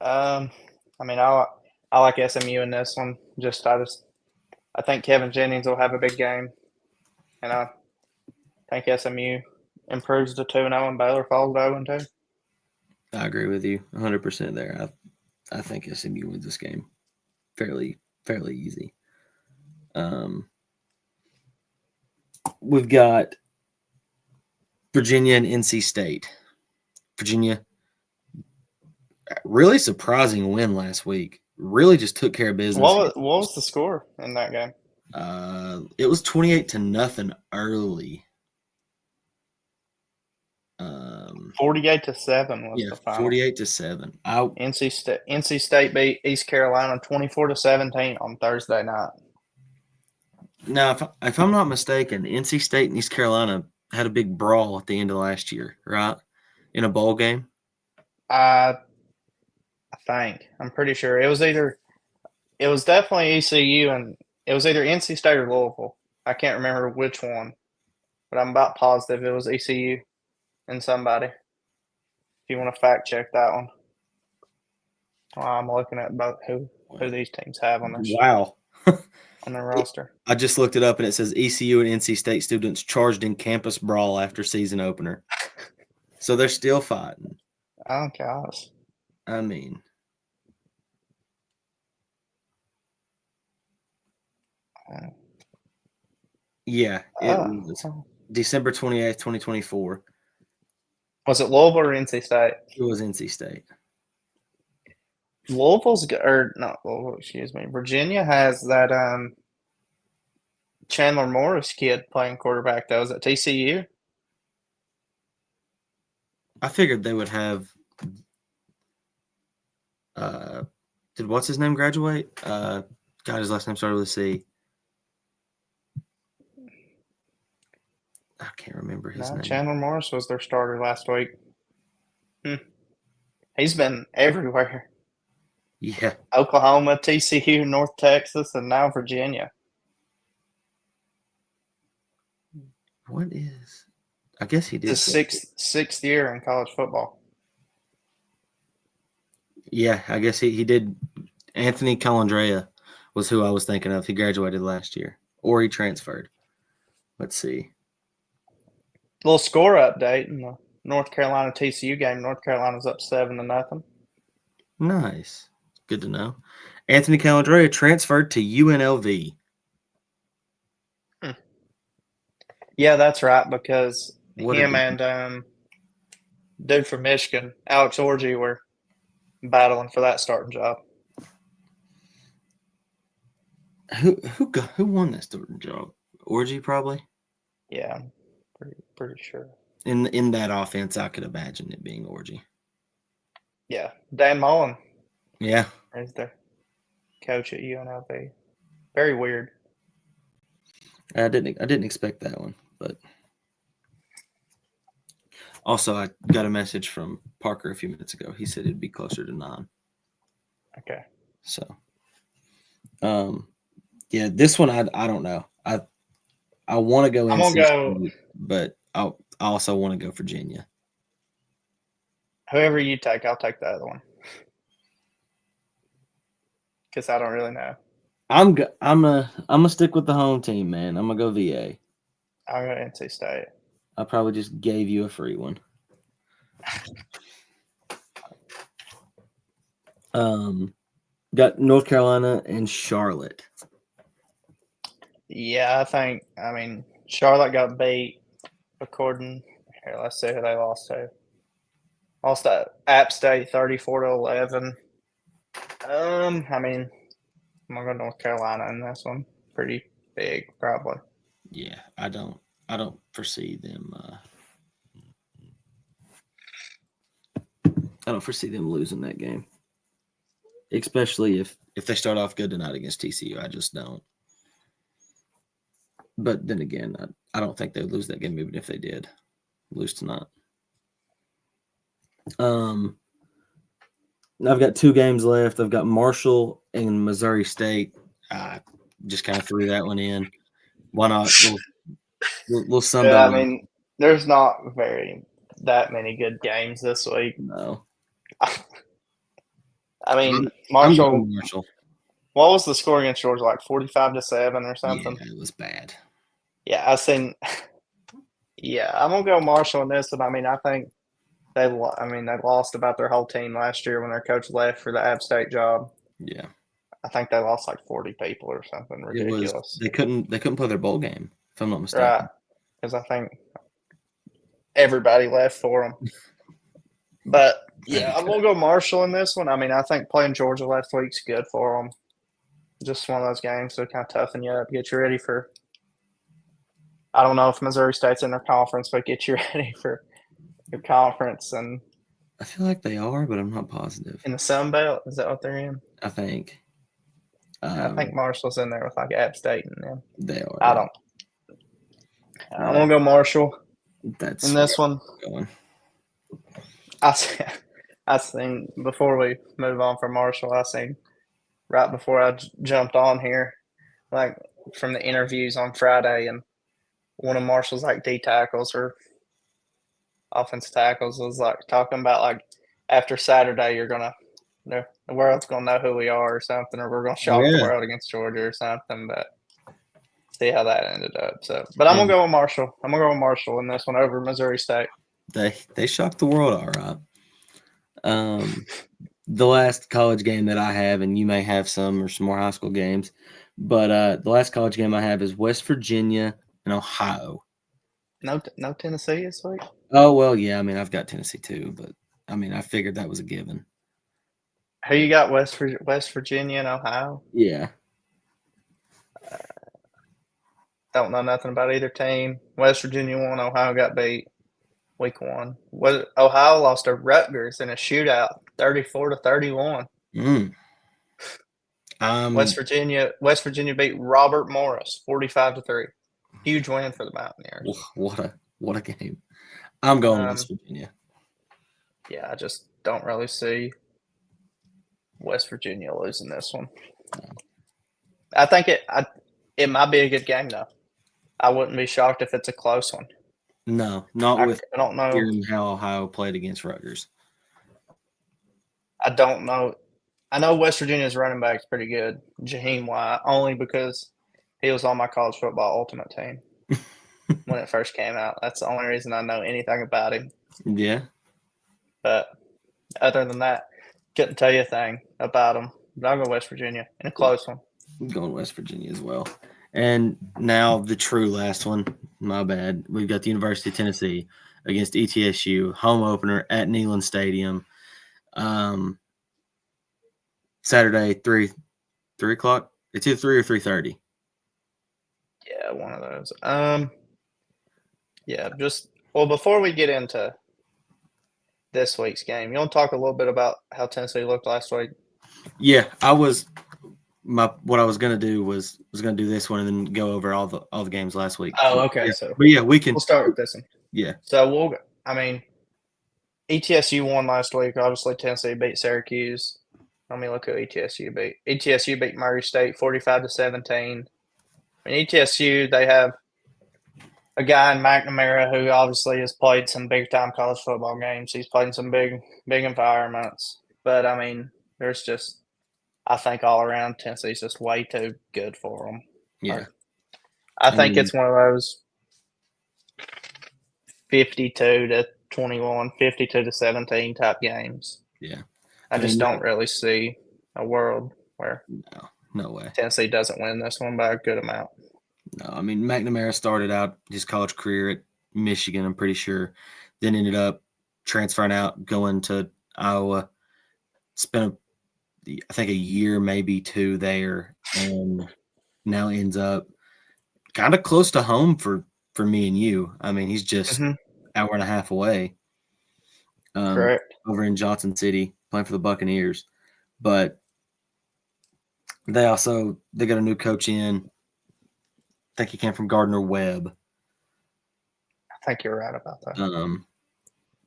I mean, I like SMU in this one. I think Kevin Jennings will have a big game, and I think SMU improves to 2-0 and Baylor falls to 0-2. I agree with you 100% there. I think SMU wins this game fairly easy. We've got Virginia and NC State. Virginia, really surprising win last week. Really just took care of business. What was the score in that game? It was 28-0 early. 48-7 was the final. 48-7. NC State beat East Carolina 24-17 on Thursday night. Now, if I'm not mistaken, NC State and East Carolina had a big brawl at the end of last year, right? In a bowl game. I think. I'm pretty sure it was definitely ECU, and it was either NC State or Louisville. I can't remember which one, but I'm about positive it was ECU and somebody. If you want to fact check that one. Well, I'm looking at both who these teams have on this. Wow. On their roster. I just looked it up, and it says ECU and NC State students charged in campus brawl after season opener. So they're still fighting. Oh, gosh. I mean. Yeah, it was December 28th, 2024. Was it Louisville or NC State? It was NC State. Virginia has that Chandler Morris kid playing quarterback, though. Is it TCU? I figured they would have did what's his name graduate? God, his last name started with a C. I can't remember his name. Chandler Morris was their starter last week. He's been everywhere. Yeah. Oklahoma, TCU, North Texas, and now Virginia. What is? I guess he did. His sixth year in college football. Yeah, I guess he did. Anthony Calandrea was who I was thinking of. He graduated last year, or he transferred. Let's see. Little score update in the North Carolina TCU game. North Carolina's up 7-0. Nice. Good to know. Anthony Calandrea transferred to UNLV. Yeah, that's right, because What him a and dude from Michigan, Alex Orji, were battling for that starting job. who won that starting job? Orgy probably. Yeah, pretty sure. In that offense, I could imagine it being Orgy. Yeah, Dan Mullen Yeah. is the coach at UNLV. Very weird. I didn't expect that one, but also I got a message from Parker a few minutes ago. He said it'd be closer to 9. Okay. So, yeah, this one I don't know. I want to go I'm gonna go NC, but I also want to go Virginia. whoever you take. I'll take the other one because I don't really know. I'm gonna stick with the home team, man. I'm gonna go VA. I'll go NC State. I probably just gave you a free one. Got North Carolina and Charlotte. Yeah, I mean, Charlotte got beat according here, let's see who they lost to. Lost to App State 34-11. I mean, I'm gonna go North Carolina in this one. Pretty big, probably. Yeah, I don't foresee them I don't foresee them losing that game. Especially if they start off good tonight against TCU. I just don't. But then again, I don't think they would lose that game even if they did lose tonight. I've got 2 games left. I've got Marshall and Missouri State. I just kind of threw that one in. Why not? We'll sum Yeah, it I up. mean, there's not that many good games this week. No. I mean, I'm Marshall. going Marshall. What was the score against Georgia? Like 45-7 or something? Yeah, it was bad. Yeah, I seen. Yeah, I'm gonna go Marshall in this, and I mean, I think they lost about their whole team last year when their coach left for the App State job. Yeah. I think they lost like 40 people or something ridiculous. They couldn't play their bowl game, if I'm not mistaken. Right, because I think everybody left for them. But yeah, I'm gonna go Marshall in this one. I mean, I think playing Georgia last week's good for them. Just one of those games to kind of toughen you up, get you ready for. I don't know if Missouri State's in their conference, but get you ready for your conference. And I feel like they are, but I'm not positive. in the Sun Belt, is that what they're in? I think. I think Marshall's in there with like App State and them. They are. I don't. I'm gonna go Marshall. That's in this one. Going. I seen before we move on from Marshall. I seen right before I jumped on here, like from the interviews on Friday, and one of Marshall's like D tackles or offensive tackles was like talking about like after Saturday the world's gonna know who we are or something, or we're gonna shock the world against Georgia or something. But see how that ended up. So, but I'm gonna go with Marshall. I'm gonna go with Marshall in this one over Missouri State. They shocked the world, all right. The last college game that I have, and you may have some or some more high school games, but the last college game I have is West Virginia and Ohio. No Tennessee this week? Oh, well, yeah. I mean, I've got Tennessee too, but I mean, I figured that was a given. Who you got? West Virginia and Ohio? Yeah. Don't know nothing about either team. West Virginia won. Ohio got beat week 1. Ohio lost to Rutgers in a shootout, 34-31. West Virginia beat Robert Morris, 45-3. Huge win for the Mountaineers. What a game! I'm going West Virginia. Yeah, I just don't really see West Virginia losing this one. I think it might be a good game though. I wouldn't be shocked if it's a close one. No, not I with don't know. hearing how Ohio played against Rutgers. I don't know. I know West Virginia's running back's pretty good, Jaheim White, only because he was on my college football ultimate team when it first came out. That's the only reason I know anything about him. Yeah. But other than that, couldn't tell you a thing about him. But I'll go West Virginia in a close one. I'm going West Virginia as well. And now the true last one. My bad. We've got the University of Tennessee against ETSU, home opener at Neyland Stadium. Saturday, 3 o'clock. It's either 3 or 3:30. Yeah, one of those. Yeah, before we get into this week's game, you want to talk a little bit about how Tennessee looked last week? Yeah, what I was gonna do was gonna do this one and then go over all the games last week. Oh, okay. Yeah. So But yeah, we can we'll start with this one. Yeah. So ETSU won last week. Obviously, Tennessee beat Syracuse. Let me look who ETSU beat. ETSU beat Murray State 45-17. ETSU, they have a guy in McNamara who obviously has played some big time college football games. He's played in some big environments. But there's just, I think all around Tennessee's just way too good for them. Yeah. I think it's one of those 52-21, 52-17 type games. Yeah. I just don't really see a world where no way Tennessee doesn't win this one by a good amount. No, I mean, McNamara started out his college career at Michigan, I'm pretty sure, then ended up transferring out, going to Iowa, spent, I think, a year, maybe two there, and now ends up kind of close to home for me and you. I mean, he's just hour and a half away. Correct. Over in Johnson City, playing for the Buccaneers. But they got a new coach in. I think he came from Gardner Webb. I think you're right about that.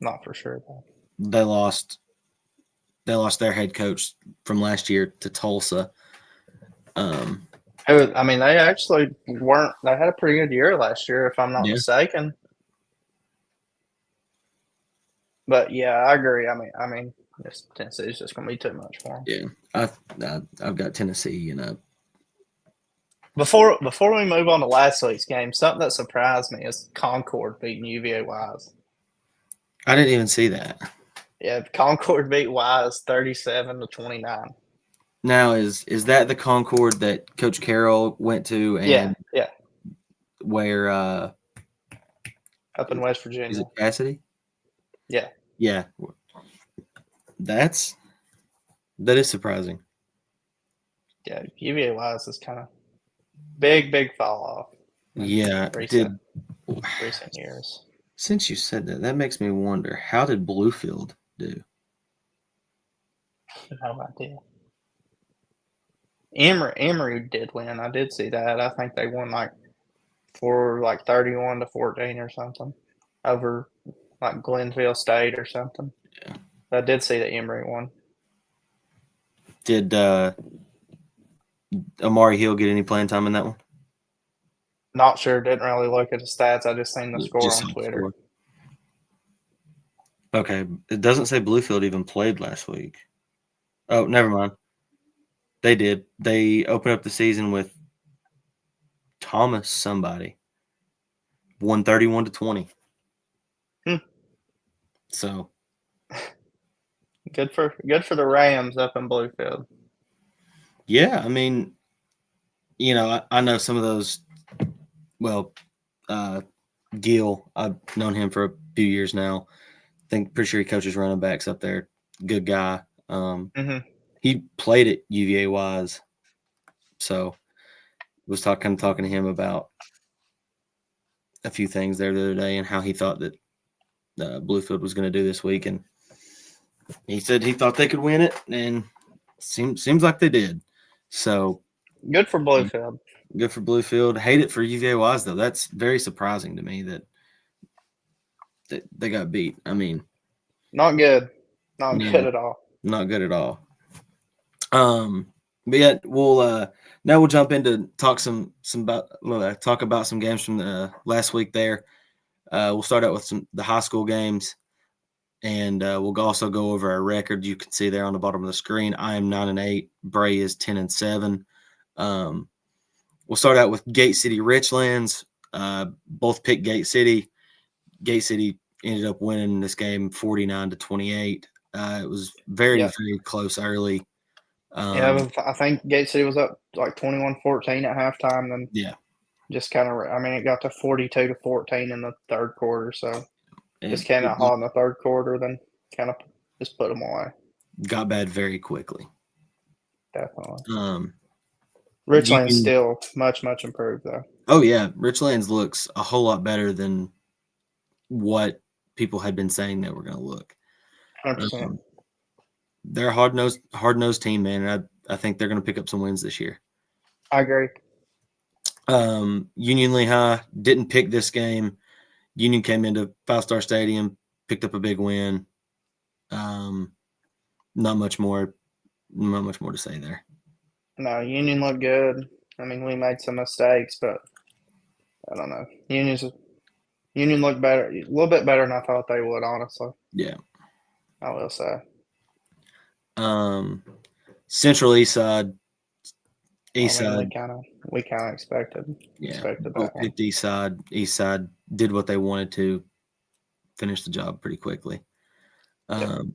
Not for sure though. They lost their head coach from last year to Tulsa. They actually weren't. They had a pretty good year last year, if I'm not mistaken. But yeah, I agree. Tennessee is just going to be too much for them. Yeah, I've got Tennessee. Before we move on to last week's game, something that surprised me is Concord beating UVA Wise. I didn't even see that. Yeah, Concord beat Wise 37-29. Now, is that the Concord that Coach Carroll went to? And yeah. Where? Up in West Virginia. Is it Cassidy? Yeah. Yeah. That is surprising. Yeah, UVA Wise is kind of big fall off. Yeah. Recent years. Since you said that makes me wonder, how did Bluefield do? No idea. Emory did win. I did see that. I think they won for 31-14 or something over Glenville State or something. Yeah. I did see that Emory won. Did Amari Hill get any playing time in that one? Not sure. Didn't really look at the stats. I just seen the score on Twitter. Score. Okay. It doesn't say Bluefield even played last week. Oh, never mind. They did. They opened up the season with Thomas somebody. 131-20. So good for the Rams up in Bluefield. Yeah, I mean, I know some of those. Well, Gill, I've known him for a few years now. Pretty sure he coaches running backs up there. Good guy. He played at UVA Wise, so was talking to him about a few things there the other day and how he thought that Bluefield was going to do this week, and he said he thought they could win it, and seems like they did. So good for Bluefield. Good for Bluefield. Hate it for UVA Wise though. That's very surprising to me that they got beat. I mean, not good. Not good at all. Not good at all. But yeah, now we'll jump into talk talk about some games from the last week there. We'll start out with the high school games, and we'll also go over our record. You can see there on the bottom of the screen. I am 9-8. Bray is 10-7. We'll start out with Gate City Richlands. Both picked Gate City. Gate City ended up winning this game 49-28. It was very, very close early. I think Gate City was up like 21-14 at halftime. Then just kind of, it got to 42-14 in the third quarter. So just came out hot in the third quarter, then kind of just put them away. Got bad very quickly. Definitely. Richland's still much, much improved, though. Oh, yeah. Richlands looks a whole lot better than what people had been saying they were going to look. 100%. They're a hard-nosed team, man, and I think they're going to pick up some wins this year. I agree. Union Lehigh didn't pick this game. Union came into Five Star Stadium, picked up a big win. Not much more to say there. No, Union looked good. We made some mistakes, but I don't know. Union looked better, a little bit better than I thought they would, honestly. Yeah. I will say. Central East Side. We kind of expected. Yeah. Expected both that picked East Side. East Side did what they wanted to, finish the job pretty quickly. That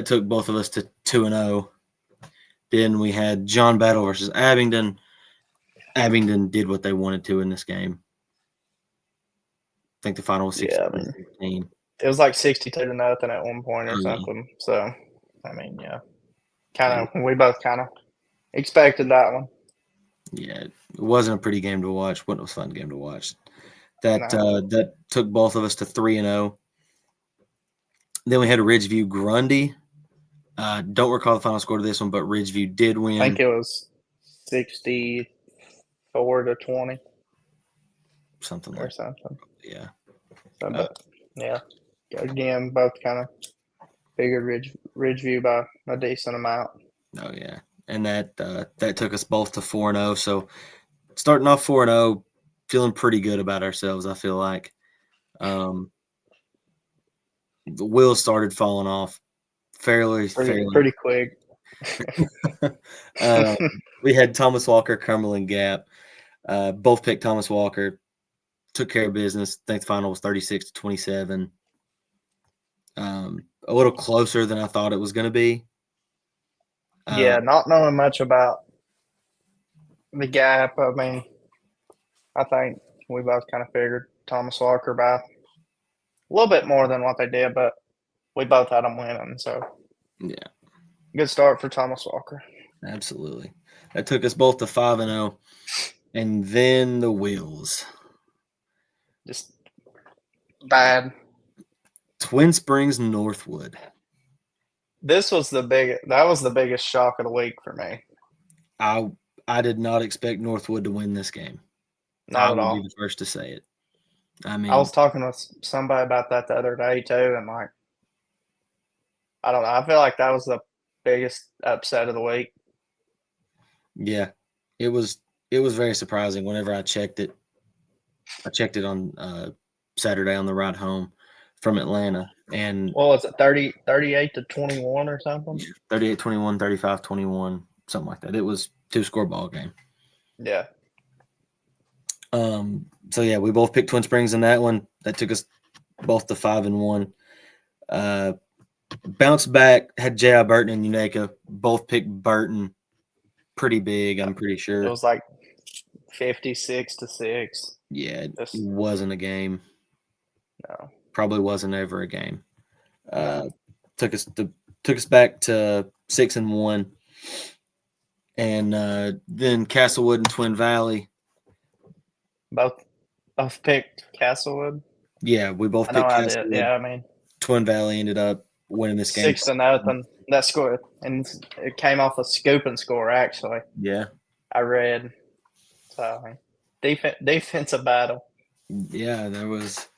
took both of us to 2-0. Then we had John Battle versus Abingdon. Abingdon did what they wanted to in this game. I think the final was 16-15. It was like 62-0 at one point or something. So, we both kind of expected that one. Yeah, it wasn't a pretty game to watch. Wasn't a fun game to watch. That took both of us to 3-0. Then we had Ridgeview Grundy. Don't recall the final score to this one, but Ridgeview did win. I think it was 64-20. Something like that. Yeah. Again, both kind of figured Ridgeview by a decent amount. Oh, yeah. And that took us both to 4-0. So starting off 4-0, feeling pretty good about ourselves, I feel like. The wheels started falling off fairly quick. We had Thomas Walker, Cumberland Gap. Both picked Thomas Walker. Took care of business. I think the final was 36-27. A little closer than I thought it was going to be. Not knowing much about the Gap. I think we both kind of figured Thomas Walker by a little bit more than what they did, but we both had them winning. So, good start for Thomas Walker. Absolutely. That took us both to 5-0. And then the wheels. Just bad. Twin Springs Northwood. That was the biggest shock of the week for me. I did not expect Northwood to win this game. Not at all. I would be the first to say it. I was talking with somebody about that the other day too, and I don't know. I feel like that was the biggest upset of the week. Yeah, it was very surprising whenever I checked it. I checked it on Saturday on the ride home from Atlanta. And what was it, 38-21 or something? 38-21, 35-21, something like that. It was 2-score ball game. Yeah. So yeah, we both picked Twin Springs in that one. That took us both to 5-1. Bounced back, had J.I. Burton and Unaka. Both picked Burton pretty big, I'm pretty sure. It was like 56-6. Yeah, it wasn't a game. No. Probably wasn't ever a game. Took us back to 6-1. And then Castlewood and Twin Valley. Both picked Castlewood? Yeah, we both picked Castlewood. Yeah, Twin Valley ended up winning this game 6-0. That score, and it came off a scooping score, actually. Yeah. I read. So, defensive battle. Yeah, there was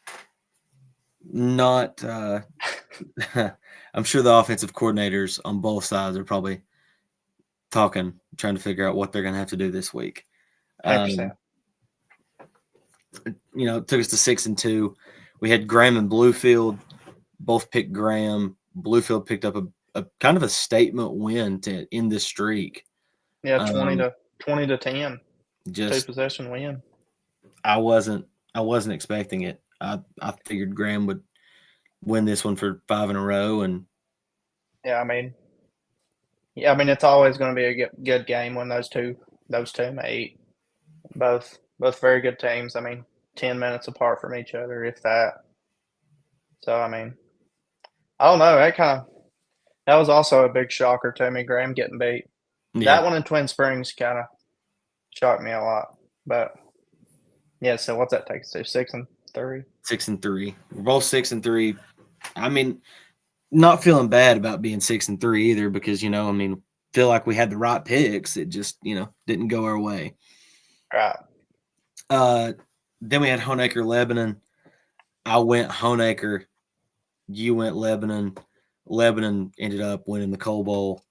not. I'm sure the offensive coordinators on both sides are probably trying to figure out what they're going to have to do this week. 100%. It took us to 6-2. We had Graham and Bluefield both picked Graham. Bluefield picked up a kind of a statement win to end this streak. Yeah, 20 to 10, Just 2-possession win. I wasn't expecting it. I figured Graham would win this one for 5 in a row, and I mean, it's always going to be a good game when those two meet. Both very good teams. 10 minutes apart from each other, if that. So I don't know. That was also a big shocker to me. Graham getting beat. yeah, That one in Twin Springs kind of shocked me a lot. But yeah, so what's that take us to? 6-3. 6-3. We're both 6-3. Not feeling bad about being 6-3 either, because feel like we had the right picks. It just didn't go our way. Right. Then we had Honaker Lebanon. I went Honaker. You went Lebanon. Lebanon ended up winning the Coal Bowl.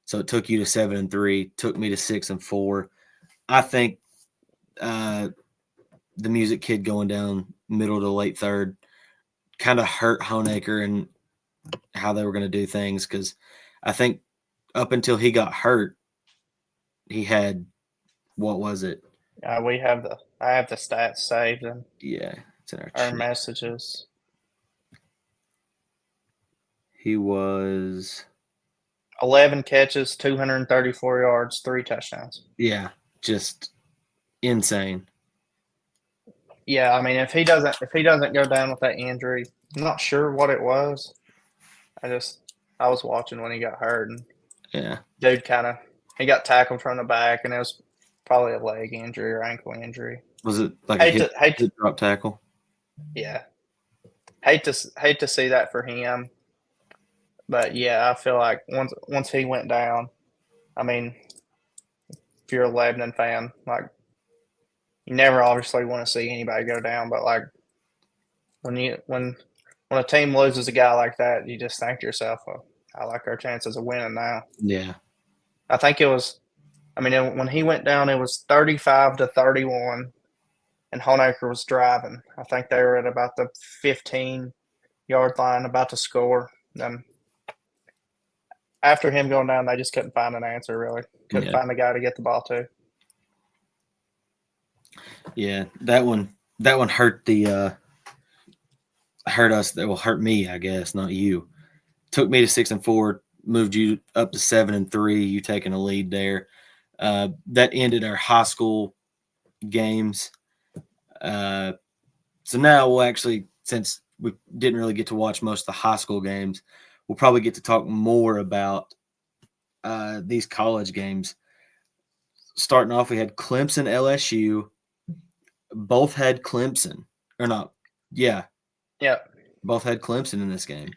So it took you to 7-3, took me to 6-4. I think the Music Kid going down middle to late third kind of hurt Honaker and how they were going to do things, because I think up until he got hurt, he had, what was it? I have the stats saved and it's in our messages. He was 11 catches, 234 yards, 3 touchdowns. Yeah, just insane. Yeah, if he doesn't go down with that injury, I'm not sure what it was. I was watching when he got hurt, and dude he got tackled from the back, and it was probably a leg injury or ankle injury. Was it like a hip drop tackle? Yeah, hate to see that for him, but yeah, I feel like once he went down, if you're a Lebanon fan, like, you never obviously want to see anybody go down, but like when a team loses a guy like that, you just think to yourself, well, I like our chances of winning now. Yeah. I think it was, when he went down, it was 35-31, and Honaker was driving. I think they were at about the 15-yard line, about to score. Then after him going down, they just couldn't find an answer, really. Couldn't find a guy to get the ball to. Yeah, that one hurt hurt us. That will hurt me, I guess, not you. Took me to 6-4, moved you up to 7-3. You taking a lead there. That ended our high school games. So now we'll actually, since we didn't really get to watch most of the high school games, we'll probably get to talk more about these college games. Starting off, we had Clemson, LSU. Both had Clemson, or not? Yeah. Both had Clemson in this game.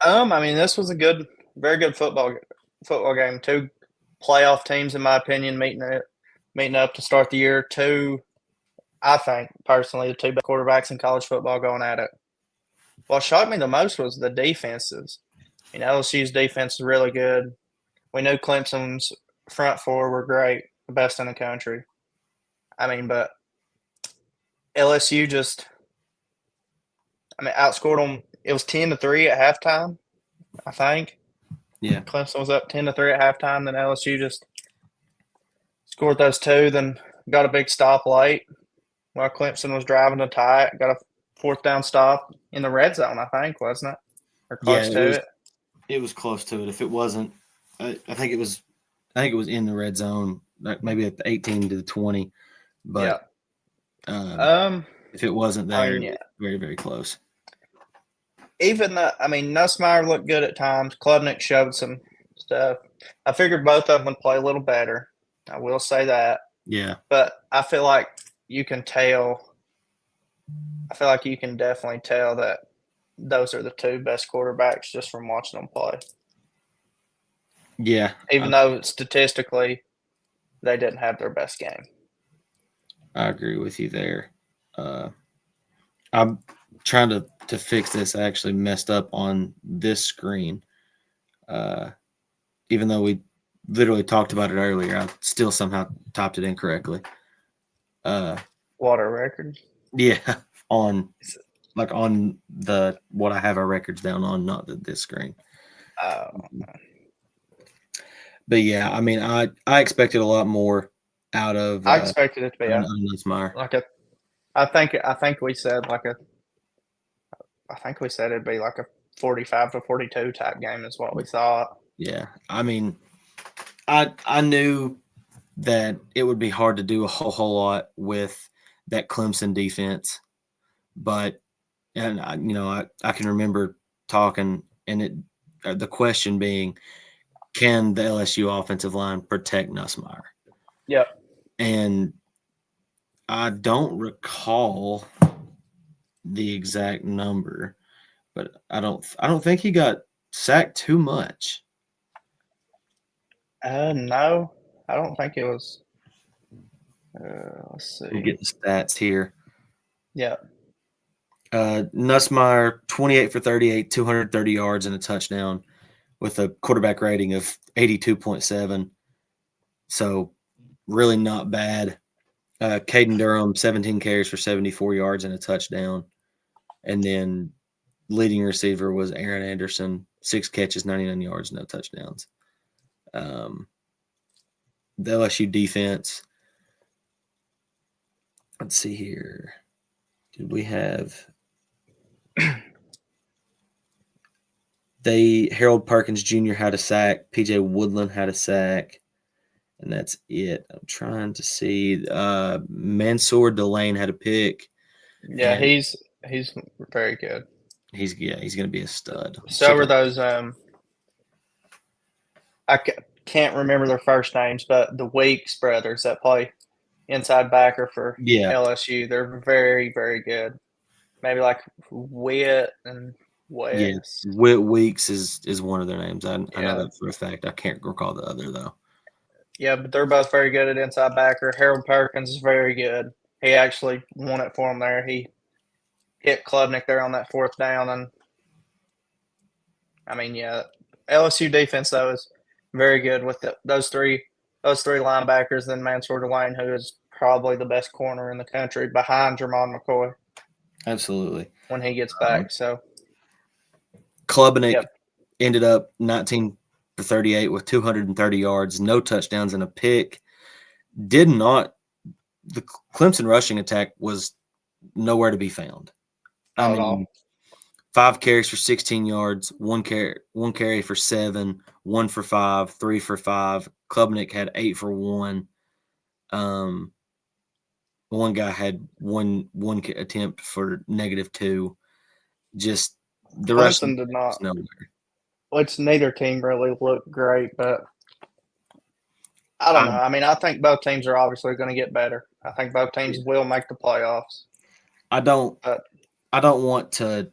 This was a very good football game. 2 playoff teams, in my opinion, meeting up to start the year. 2, I think personally, the 2 best quarterbacks in college football going at it. What shocked me the most was the defenses. LSU's defense is really good. We knew Clemson's front four were great, the best in the country. But LSU just, outscored them. It was 10-3 at halftime, I think. Yeah. Clemson was up 10-3 at halftime. Then LSU just scored those 2, then got a big stop late while Clemson was driving to tie it. Got a 4th down stop in the red zone, I think, wasn't it? Or close to it. It was close to it. If it wasn't, I think it was in the red zone, like maybe at the 18 to the 20. But if it wasn't there, it was very, very close. Even Nussmeier looked good at times. Klubnik showed some stuff. I figured both of them would play a little better. I will say that. Yeah. But I feel like you can tell. I feel like you can definitely tell that those are the 2 best quarterbacks just from watching them play. Yeah. Even though statistically they didn't have their best game. I agree with you there. I'm trying to to fix this. I actually messed up on this screen. Even though we literally talked about it earlier, I still somehow typed it incorrectly. Water record. Yeah, on the what I have our records down on, not this screen. But yeah, I mean, I expected a lot more out of. I expected it to be Nussmeier. I think we said it'd be like a 45-42 type game is what we thought. Yeah, I mean, I knew that it would be hard to do a whole lot with that Clemson defense, but I can remember talking and the question being, can the LSU offensive line protect Nussmeier? Yep. And I don't recall the exact number, but I don't think he got sacked too much. No, I don't think it was. Let's see. We'll get the stats here. Yeah. Nussmeier, 28 for 38, 230 yards and a touchdown with a quarterback rating of 82.7. So really not bad. Caden Durham, 17 carries for 74 yards and a touchdown. And then leading receiver was Aaron Anderson, 6 catches, 99 yards, no touchdowns. The LSU defense, let's see here. Did we have Harold Perkins Jr. had a sack, PJ Woodland had a sack, and that's it. I'm trying to see. Mansour Delane had a pick. Yeah, he's very good. He's going to be a stud. So were those I can't remember their first names, but the Weeks brothers that play inside backer for LSU, they're very, very good. Maybe like Witt and West. Yeah, Witt Weeks is one of their names. I know that for a fact. I can't recall the other though. Yeah, but they're both very good at inside backer. Harold Perkins is very good. He actually won it for him there. He hit Klubnik there on that 4th down, and I mean, yeah, LSU defense though is very good with those three linebackers. Then Mansour Delane, who is probably the best corner in the country behind Jermon McCoy. Absolutely. When he gets back, so Klubnik ended up 19 for 38 with 230 yards, no touchdowns, and a pick. The Clemson rushing attack was nowhere to be found. Not at all. 5 carries for 16 yards, one carry for 7, 1 for 5, 3 for 5. Klubnik had 8 for 1. One guy had one attempt for -2. Just the rest Clemson did not. Nowhere. Which neither team really looked great, but I don't know. I mean, I think both teams are obviously going to get better. I think both teams will make the playoffs. I don't want to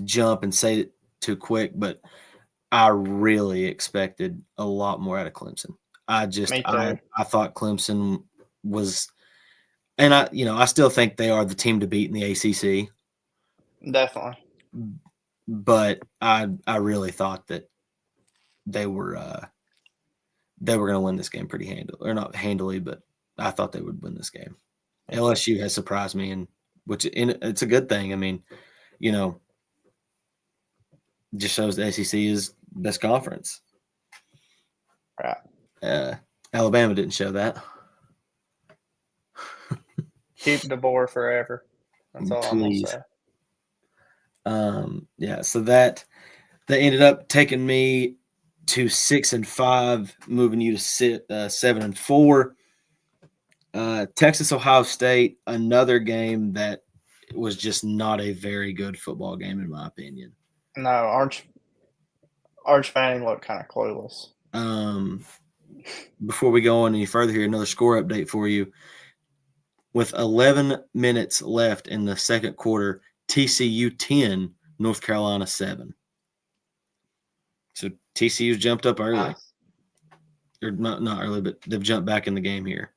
jump and say it too quick, but I really expected a lot more out of Clemson. I thought Clemson was, and I still think they are the team to beat in the ACC. Definitely. But I really thought that they were going to win this game pretty handily, or not handily, but I thought they would win this game. LSU has surprised me, and it's a good thing. I mean, just shows the ACC is best conference. Right. Alabama didn't show that. Keep DeBoer forever. That's all I'm going to say. So that ended up taking me to 6-5, moving you to 7-4. Texas, Ohio State, another game that was just not a very good football game in my opinion. No, Arch Fanning looked kind of clueless. Before we go on any further here, another score update for you. With 11 minutes left in the second quarter, TCU 10, North Carolina 7. So TCU's jumped up early. Nice. Or not early, but they've jumped back in the game here.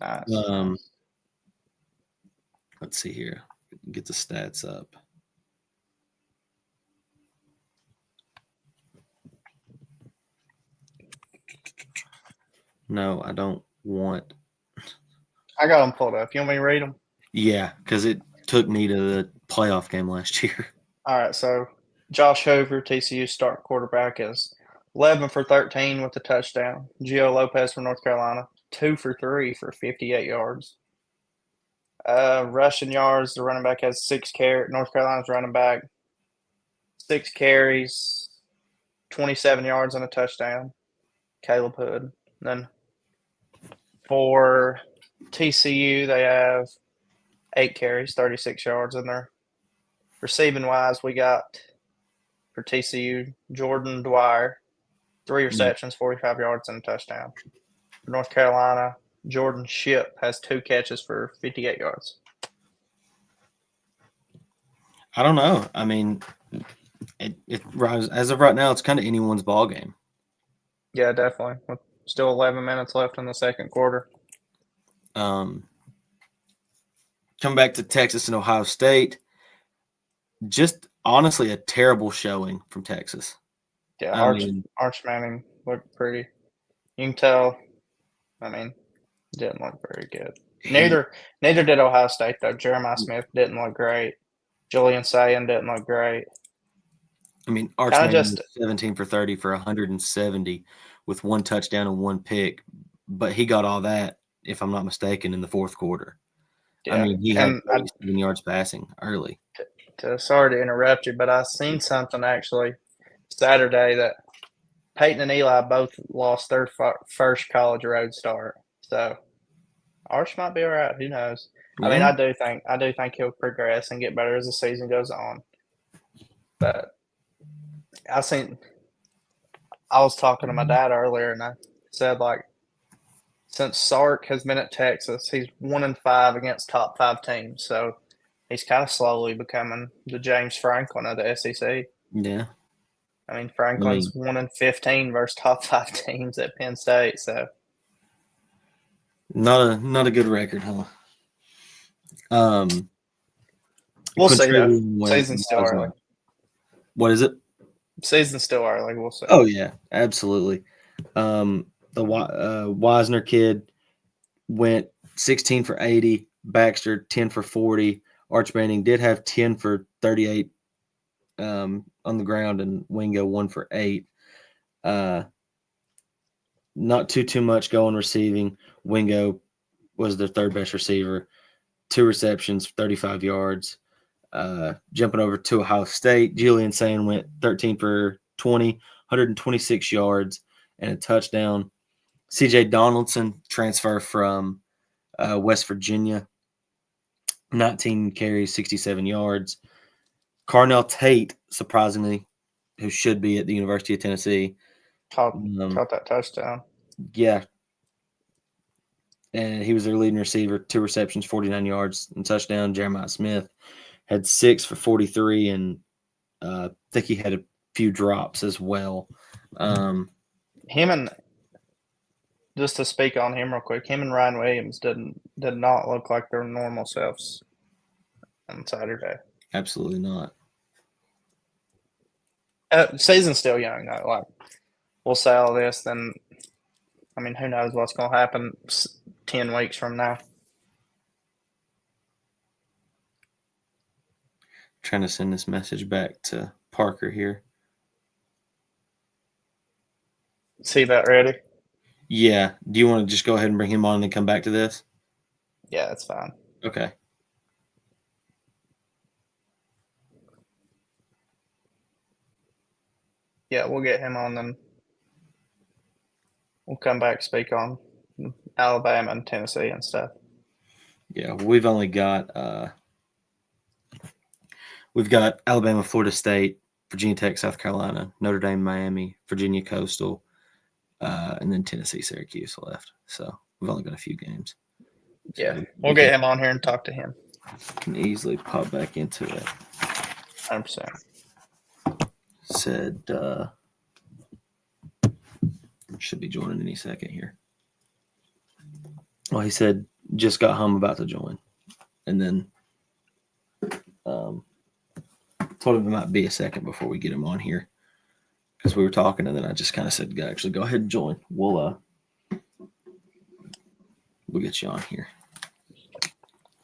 Nice. Let's see here. Get the stats up. No, I don't want. I got them pulled up. You want me to read them? Yeah, because it took me to the playoff game last year. All right, so Josh Hoover, TCU start quarterback, is 11 for 13 with a touchdown. Gio Lopez from North Carolina, 2 for 3 for 58 yards. Rushing yards, the running back has 6 carries. North Carolina's running back, 6 carries, 27 yards and a touchdown. Caleb Hood. And then for TCU, they have 8 carries, 36 yards in there. Receiving wise, we got for TCU, Jordan Dwyer, 3 receptions, 45 yards and a touchdown. For North Carolina, Jordan Shipp has 2 catches for 58 yards. I don't know. I mean, as of right now, it's kind of anyone's ball game. Yeah, definitely. With still 11 minutes left in the second quarter. Come back to Texas and Ohio State. Just honestly, a terrible showing from Texas. Yeah, Arch Manning looked pretty. You can tell. I mean, didn't look very good. Neither did Ohio State though. Jeremiah Smith didn't look great. Julian Sayin didn't look great. I mean, Arch Manning was 17 for 30 for 170 with 1 touchdown and 1 pick, but he got all that, if I'm not mistaken, in the fourth quarter. Yeah. I mean, he had 7 yards passing early. Sorry to interrupt you, but I seen something actually Saturday that Peyton and Eli both lost their first college road start. So Arch might be all right. Who knows? Yeah. I mean, I do think he'll progress and get better as the season goes on. But I was talking to my dad earlier, and I said, like, since Sark has been at Texas, he's 1-5 against top 5 teams. So he's kind of slowly becoming the James Franklin of the SEC. Yeah. I mean, Franklin's 1-15 versus top 5 teams at Penn State. So not a good record, huh? We'll see though. Season's still early. What is it? Season's still early. We'll see. Oh yeah, absolutely. The Wisner kid went 16 for 80. Baxter 10 for 40. Arch Manning did have 10 for 38 on the ground, and Wingo 1 for 8. Not too much going receiving. Wingo was their third best receiver. 2 receptions, 35 yards. Jumping over to Ohio State, Julian Sayin went 13 for 20, 126 yards, and a touchdown. C.J. Donaldson, transfer from West Virginia, 19 carries, 67 yards. Carnell Tate, surprisingly, who should be at the University of Tennessee. Caught that touchdown. Yeah. And he was their leading receiver, 2 receptions, 49 yards, and touchdown. Jeremiah Smith had 6 for 43, and I think he had a few drops as well. Just to speak on him real quick, him and Ryan Williams did not look like their normal selves on Saturday. Absolutely not. Season's still young though. Like, we'll say all this, then I mean, who knows what's going to happen 10 weeks from now. Trying to send this message back to Parker here. See that ready? Yeah. Do you want to just go ahead and bring him on and then come back to this? Yeah, that's fine. Okay. Yeah, we'll get him on, then we'll come back, speak on Alabama and Tennessee and stuff. Yeah, we've only got Alabama, Florida State, Virginia Tech, South Carolina, Notre Dame, Miami, Virginia Coastal, and then Tennessee, Syracuse left. So we've only got a few games. Yeah, we'll get him on here and talk to him. Can easily pop back into it. 100%. Said should be joining any second here. Well, he said just got home, about to join, and then told him it might be a second before we get him on here because we were talking, and then I just kind of said, "Actually, go ahead and join. We'll We'll get you on here.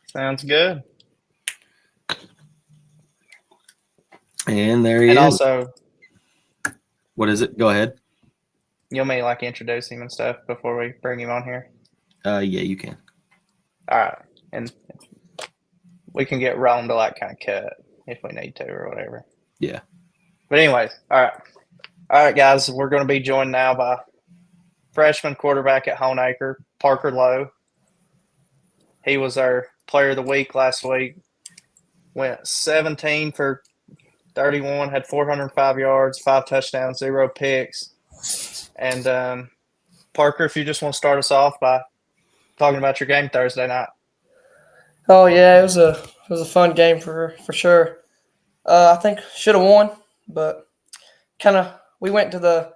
Sounds good. And there he And is. also, What is it? Go ahead. you want me to like introduce him and stuff before we bring him on here? Yeah, you can. All right. And we can get Rome to like kind of cut if we need to or whatever. Yeah. But anyways, all right. All right, guys, we're going to be joined now by freshman quarterback at Honeacre, Parker Lowe. He was our player of the week last week. Went 17 for 31, had 405 yards, 5 touchdowns, 0 picks. And Parker, if you just want to start us off by talking about your game Thursday night. Oh yeah, it was a fun game for sure. I think should have won, but we went to the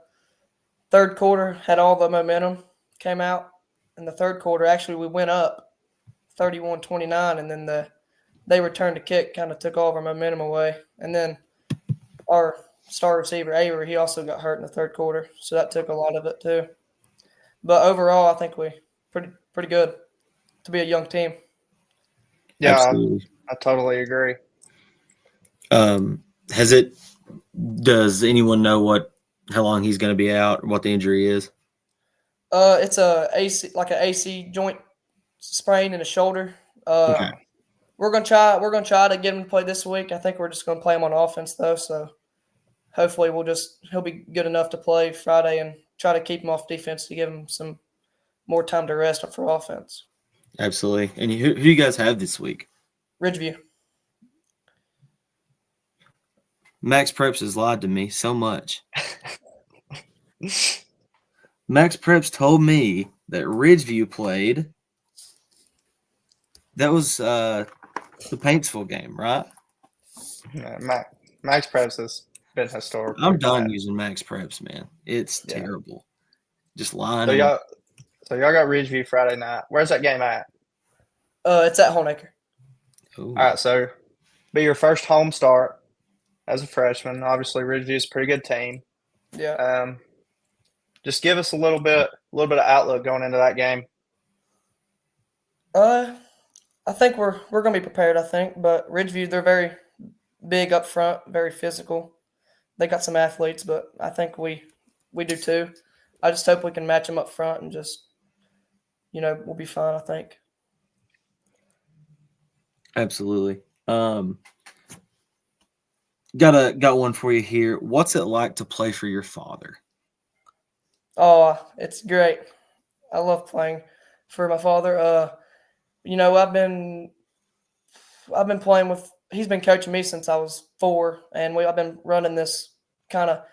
third quarter, had all the momentum, came out in the third quarter. Actually, we went up 31-29, and then they returned a kick, kind of took all of our momentum away. And then our star receiver Avery, he also got hurt in the third quarter, so that took a lot of it too. But overall, I think we pretty good to be a young team. Yeah, Absolutely. I totally agree. Does anyone know how long he's going to be out or what the injury is? It's an AC joint sprain in the shoulder. Okay. We're gonna try to get him to play this week. I think we're just gonna play him on offense though, so hopefully he'll be good enough to play Friday and try to keep him off defense to give him some more time to rest for offense. Absolutely. And who do you guys have this week? Ridgeview. Max Preps has lied to me so much. Max Preps told me that Ridgeview played. That was the Paintsville game, right? Yeah, Max Preps has been historical. I'm done using Max Preps, man. It's terrible. Just lying. So y'all got Ridgeview Friday night. Where's that game at? It's at Honeacre. All right, so be your first home start as a freshman. Obviously, Ridgeview's a pretty good team. Yeah. Just give us a little bit of outlook going into that game. I think we're gonna be prepared. I think, but Ridgeview, they're very big up front, very physical. They got some athletes, but I think we do too. I just hope we can match them up front and just, we'll be fine. I think. Absolutely. Got one for you here. What's it like to play for your father? Oh, it's great. I love playing for my father. I've been playing with. He's been coaching me since I was 4, and I've been running this kind of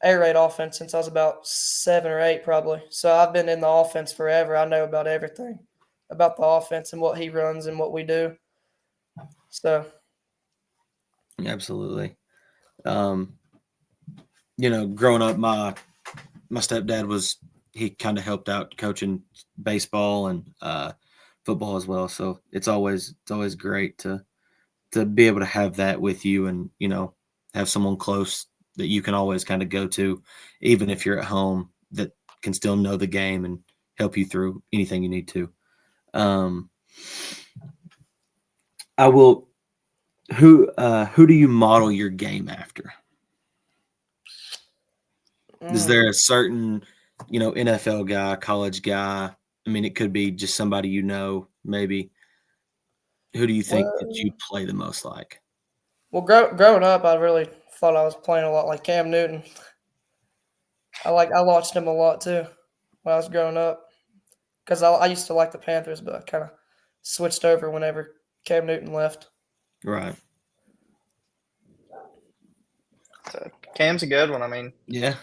air raid offense since I was about 7 or 8, probably. So I've been in the offense forever. I know about everything about the offense and what he runs and what we do. So, absolutely. Growing up, my stepdad he kind of helped out coaching baseball and football as well. So it's always great to be able to have that with you and, have someone close that you can always kind of go to, even if you're at home, that can still know the game and help you through anything you need to. Who do you model your game after? Is there a certain, NFL guy, college guy? I mean, it could be just somebody maybe. Who do you think that you play the most like? Well, growing up, I really thought I was playing a lot like Cam Newton. I watched him a lot too when I was growing up because I used to like the Panthers, but I kind of switched over whenever Cam Newton left. Right. So Cam's a good one. I mean, yeah,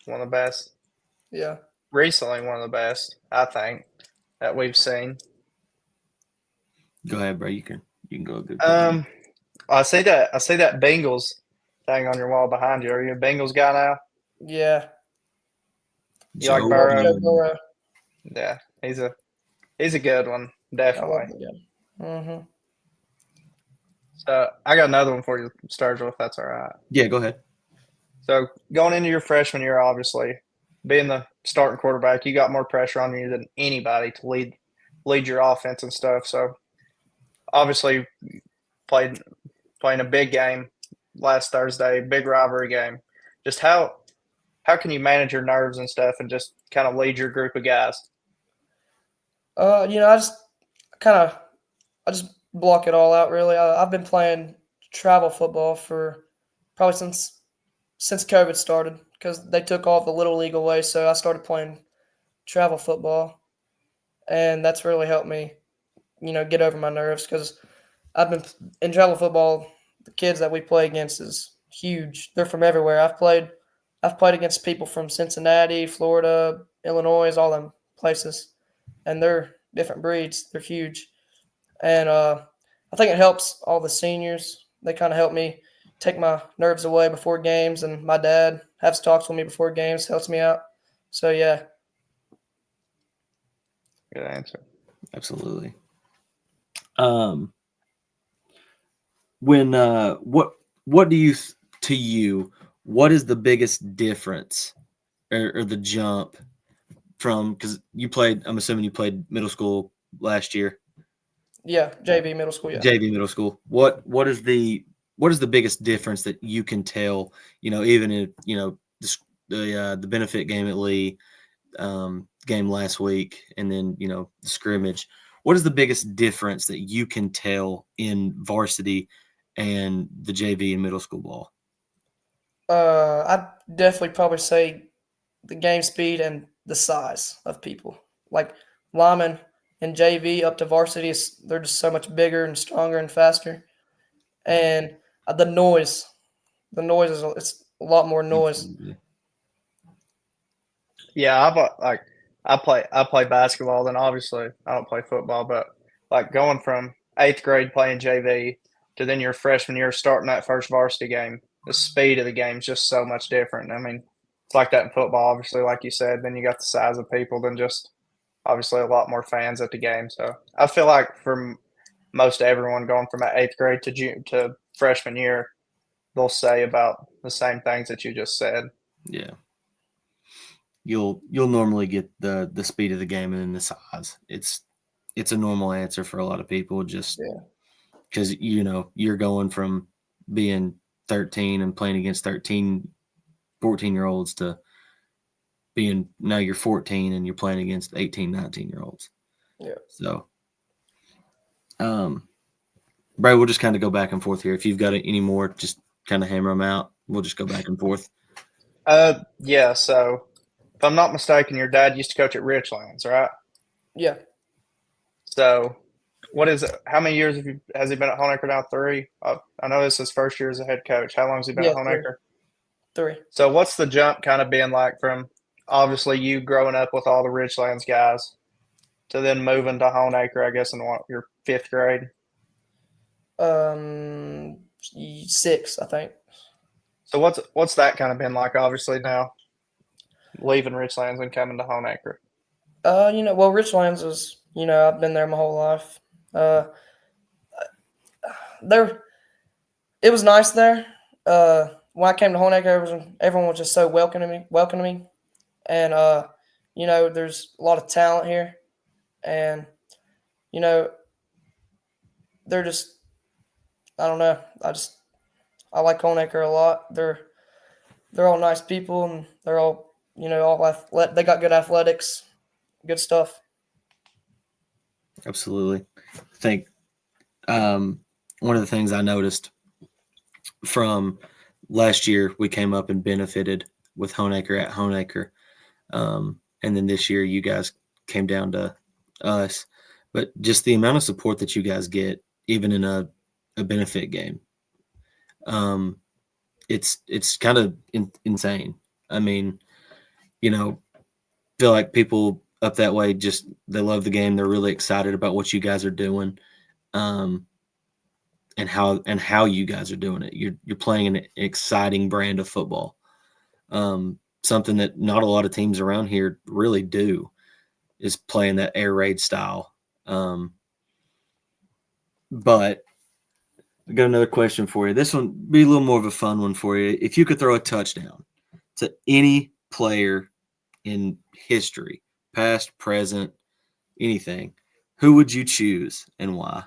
one of the best. Yeah. Recently, one of the best, I think, that we've seen. Go ahead, bro. You can go a good. I see that Bengals thing on your wall behind you. Are you a Bengals guy now? Yeah. You like Burrow? Joe Burrow. Yeah, he's a good one, definitely. Mm-hmm. So I got another one for you, Sturgill, if that's all right. Yeah, go ahead. So going into your freshman year, obviously, being the starting quarterback, you got more pressure on you than anybody to lead lead your offense and stuff. So obviously playing a big game last Thursday, big rivalry game. Just how can you manage your nerves and stuff and just kind of lead your group of guys? I just block it all out. Really, I've been playing travel football for probably since COVID started because they took all the little league away. So I started playing travel football, and that's really helped me, get over my nerves because I've been in travel football. The kids that we play against is huge. They're from everywhere. I've played against people from Cincinnati, Florida, Illinois, all them places, and they're different breeds. They're huge, and I think it helps all the seniors. They kind of help me take my nerves away before games, and my dad has talks with me before games, helps me out. So yeah. Good answer. Absolutely. What do you to you? What is the biggest difference or the jump from, because you played? I'm assuming you played middle school last year. Yeah, JV middle school. Yeah. JV middle school. What is the biggest difference that you can tell? Even in the benefit game at Lee, game last week, and then the scrimmage. What is the biggest difference that you can tell in varsity and the JV and middle school ball? I'd definitely probably say the game speed and the size of people. Like linemen and JV up to varsity, they're just so much bigger and stronger and faster. And the noise it's a lot more noise. Absolutely. Yeah, I play basketball. Then obviously I don't play football, but like going from 8th grade playing JV to then your freshman year starting that first varsity game, the speed of the game is just so much different. I mean, it's like that in football, obviously, like you said. Then you got the size of people, then just obviously a lot more fans at the game. So I feel like for most everyone going from 8th grade to freshman year, they'll say about the same things that you just said. Yeah. You'll normally get the speed of the game and then the size. It's a normal answer for a lot of people, just because you're going from being 13 and playing against 14-year-olds to being, now you're 14 and you're playing against 18, 19-year-olds. Yeah. So, Brad, we'll just kind of go back and forth here. If you've got any more, just kind of hammer them out. We'll just go back and forth. Yeah. So, if I'm not mistaken, your dad used to coach at Richlands, right? Yeah. So, what is it? How many years has he been at Honaker now? 3. I know this is his first year as a head coach. How long has he been at Honaker? 3. So, what's the jump kind of been like from obviously you growing up with all the Richlands guys to then moving to Honaker? I guess in your 5th grade. 6, I think. So what's that kind of been like? Obviously now leaving Richlands and coming to Honaker. Well, Richlands is, I've been there my whole life. It was nice there. When I came to Honaker, everyone was just so welcoming me, and there's a lot of talent here, and they're just, I don't know. I like Honaker a lot. They're all nice people, and they're all they got good athletics, good stuff. Absolutely. I think one of the things I noticed from last year, we came up and benefited with Honaker at Honaker. And then this year you guys came down to us. But just the amount of support that you guys get, even in a benefit game, it's kind of insane. I mean, feel like people up that way they love the game. They're really excited about what you guys are doing, and how you guys are doing it. You're playing an exciting brand of football, something that not a lot of teams around here really do, is playing that air raid style. But I got another question for you. This one be a little more of a fun one for you. If you could throw a touchdown to any player in history, past, present, anything, Who would you choose and why?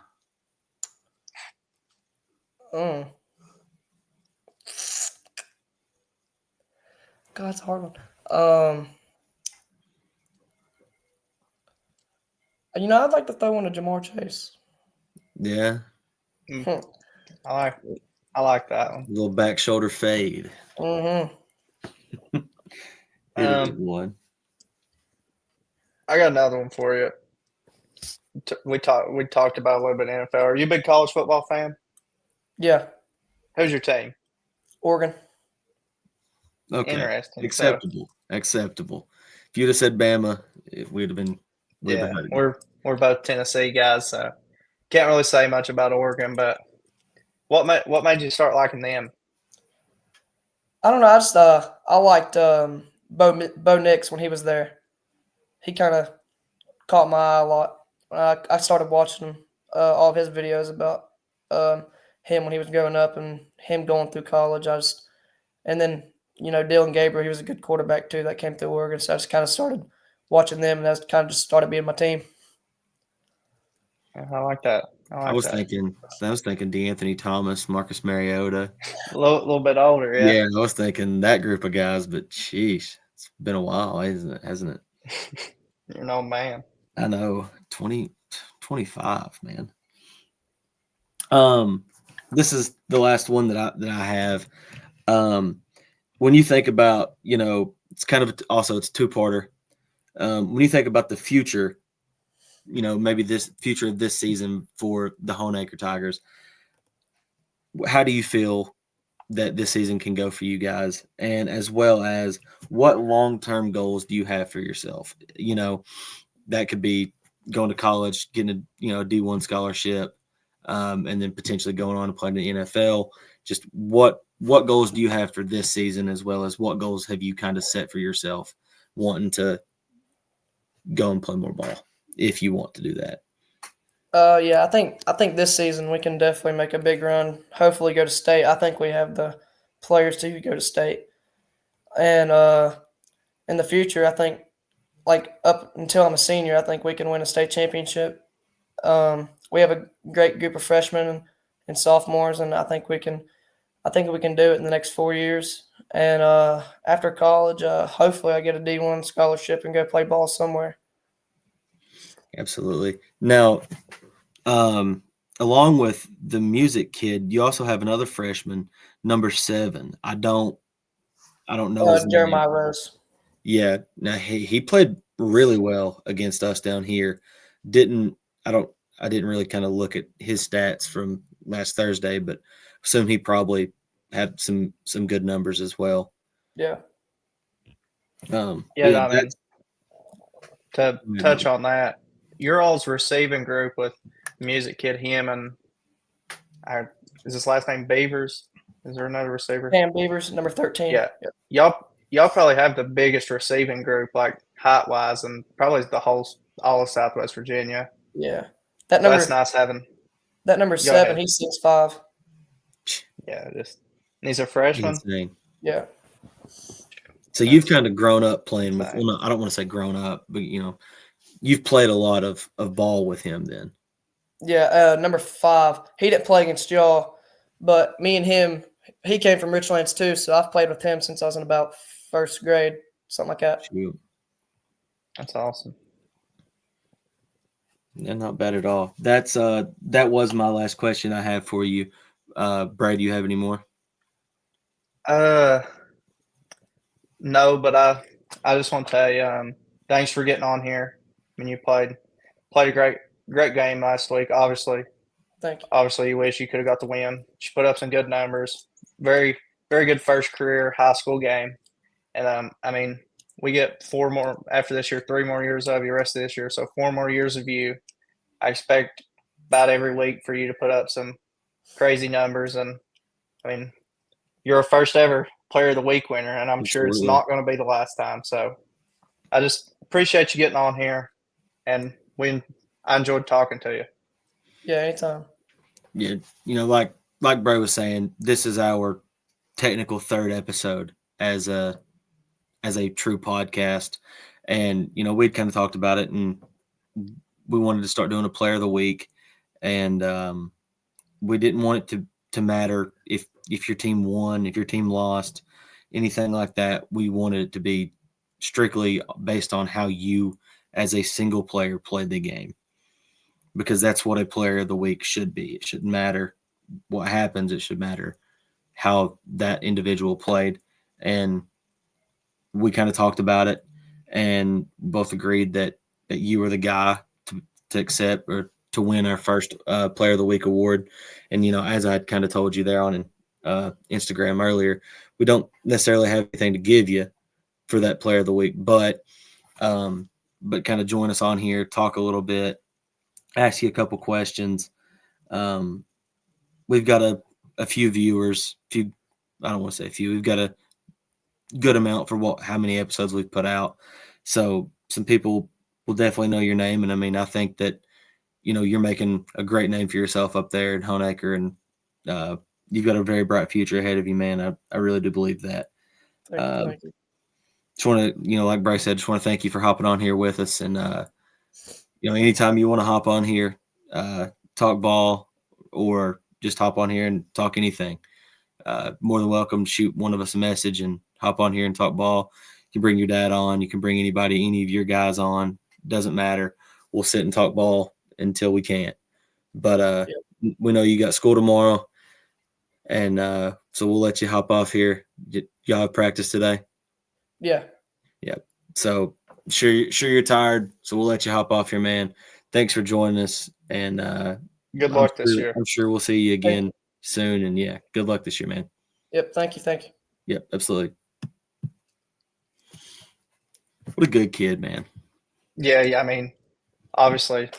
God, it's a hard one. I'd like to throw one to Jamar Chase. Yeah, I like that one. a little back shoulder fade. Mm-hmm. Hit a good one. I got another one for you. We talked about a little bit NFL. Are you a big college football fan? Yeah, Who's your team? Oregon. Okay, Interesting. acceptable. Acceptable. If you'd have said Bama, we'd have been. Yeah, we're both Tennessee guys, so can't really say much about Oregon. But what made you start liking them? I don't know. I liked Bo Nix when he was there. He kind of caught my eye a lot. I started watching all of his videos about him when he was growing up and him going through college. And then Dylan Gabriel, he was a good quarterback too that came through Oregon. So I just kind of started watching them, and that's kind of just started being my team. I like that. I was thinking DeAnthony Thomas, Marcus Mariota. A little bit older, yeah. Yeah, I was thinking that group of guys, but sheesh, it's been a while, hasn't it? You're an old man. I know, 25, man. This is the last one that I have. When you think about, it's kind of also it's two-parter. When you think about the future, maybe this future of this season for the Honeacre Tigers, how do you feel that this season can go for you guys? And as well as what long-term goals do you have for yourself? That could be going to college, getting a D1 scholarship, and then potentially going on to play in the NFL. Just what goals do you have for this season, as well as what goals have you kind of set for yourself wanting to go and play more ball if you want to do that? Yeah, I think this season we can definitely make a big run. Hopefully go to state. I think we have the players to go to state. And in the future, I think like up until I'm a senior, I think we can win a state championship. We have a great group of freshmen and sophomores, and I think we can do it in the next 4 years. And after college, hopefully I get a D1 scholarship and go play ball somewhere. Absolutely. Now, along with the music kid, you also have another freshman, number 7. I don't know his Jeremiah name. Rose. Yeah. Now he played really well against us down here. I didn't really kind of look at his stats from last Thursday, but assume he probably had some good numbers as well. Yeah. To touch on that, your all's receiving group with music kid, him and is his last name Beavers? Is there another receiver? Cam Beavers, number 13. Yeah. Y'all probably have the biggest receiving group, like height wise, and probably all of Southwest Virginia. Yeah. That's nice having. That number 7, he's 6'5". Yeah, he's a freshman. Insane. Yeah. So you've kind of grown up playing with. Well, no, I don't want to say grown up, but you've played a lot of ball with him then. Yeah, number 5. He didn't play against y'all, but me and him, he came from Richlands too, so I've played with him since I was in about first grade, something like that. Shoot. That's awesome. Yeah, not bad at all. That was my last question I have for you. Brad, do you have any more? No, but I just want to tell you, thanks for getting on here. I mean, you played a great game last week. Obviously, thank you. Obviously, you wish you could have got the win. You put up some good numbers. Very, very good first career high school game. And I mean, we get 4 more after this year, 3 more years of you rest of this year. So 4 more years of you. I expect about every week for you to put up some crazy numbers. And I mean, you're a first ever player of the week winner, and I'm sure it's not going to be the last time. So I just appreciate you getting on here, and I enjoyed talking to you. Yeah, anytime. Yeah, like Bray was saying, this is our technical 3rd episode as a true podcast, and we'd kind of talked about it, and we wanted to start doing a player of the week, and we didn't want it to matter if your team won, if your team lost, anything like that. We wanted it to be strictly based on how you as a single player played the game, because that's what a player of the week should be. It shouldn't matter what happens. It should matter how that individual played. And we kind of talked about it and both agreed that you were the guy to accept or to win our first player of the week award. And, as I kind of told you there on Instagram earlier, we don't necessarily have anything to give you for that player of the week, but kind of join us on here, talk a little bit, ask you a couple questions. We've got a few viewers, I don't want to say a few, we've got a good amount for how many episodes we've put out. So some people will definitely know your name. And I mean, I think that, you're making a great name for yourself up there in Honaker, and you've got a very bright future ahead of you, man. I really do believe that. Thank you. Just want to, like Bryce said, just want to thank you for hopping on here with us. And, anytime you want to hop on here, talk ball, or just hop on here and talk anything, more than welcome to shoot one of us a message and hop on here and talk ball. You can bring your dad on. You can bring any of your guys on. Doesn't matter. We'll sit and talk ball until we can't. But we know you got school tomorrow, and so we'll let you hop off here. Y'all have practice today? Yeah. Yep. So sure you're tired, so we'll let you hop off here, man. Thanks for joining us, and good luck this year. I'm sure we'll see you again soon, and yeah, good luck this year, man. Yep. Thank you. Yep, absolutely. What a good kid, man. Yeah. I mean, obviously,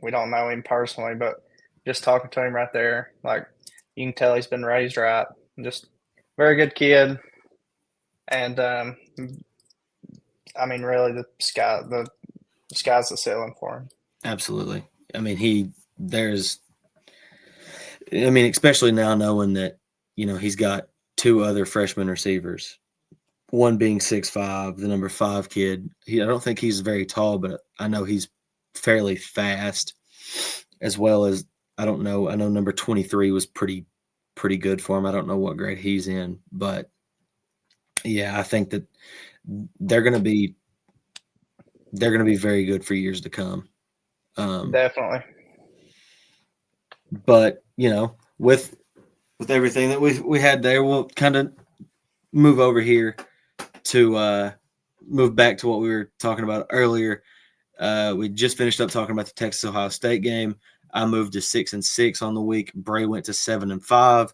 we don't know him personally, but just talking to him right there, like, you can tell he's been raised right. Just very good kid. And I mean, really, the sky's the ceiling for him. Absolutely. I mean, especially now knowing that, he's got two other freshman receivers, one being 6'5", the number 5 kid. I don't think he's very tall, but I know he's fairly fast, as well as, I don't know. I know number 23 was pretty good for him. I don't know what grade he's in, but yeah, I think that they're going to be very good for years to come. Definitely. But with everything that we had there, we'll kind of move over here to move back to what we were talking about earlier. We just finished up talking about the Texas Ohio State game. I moved to 6-6 on the week. Bray went to 7-5.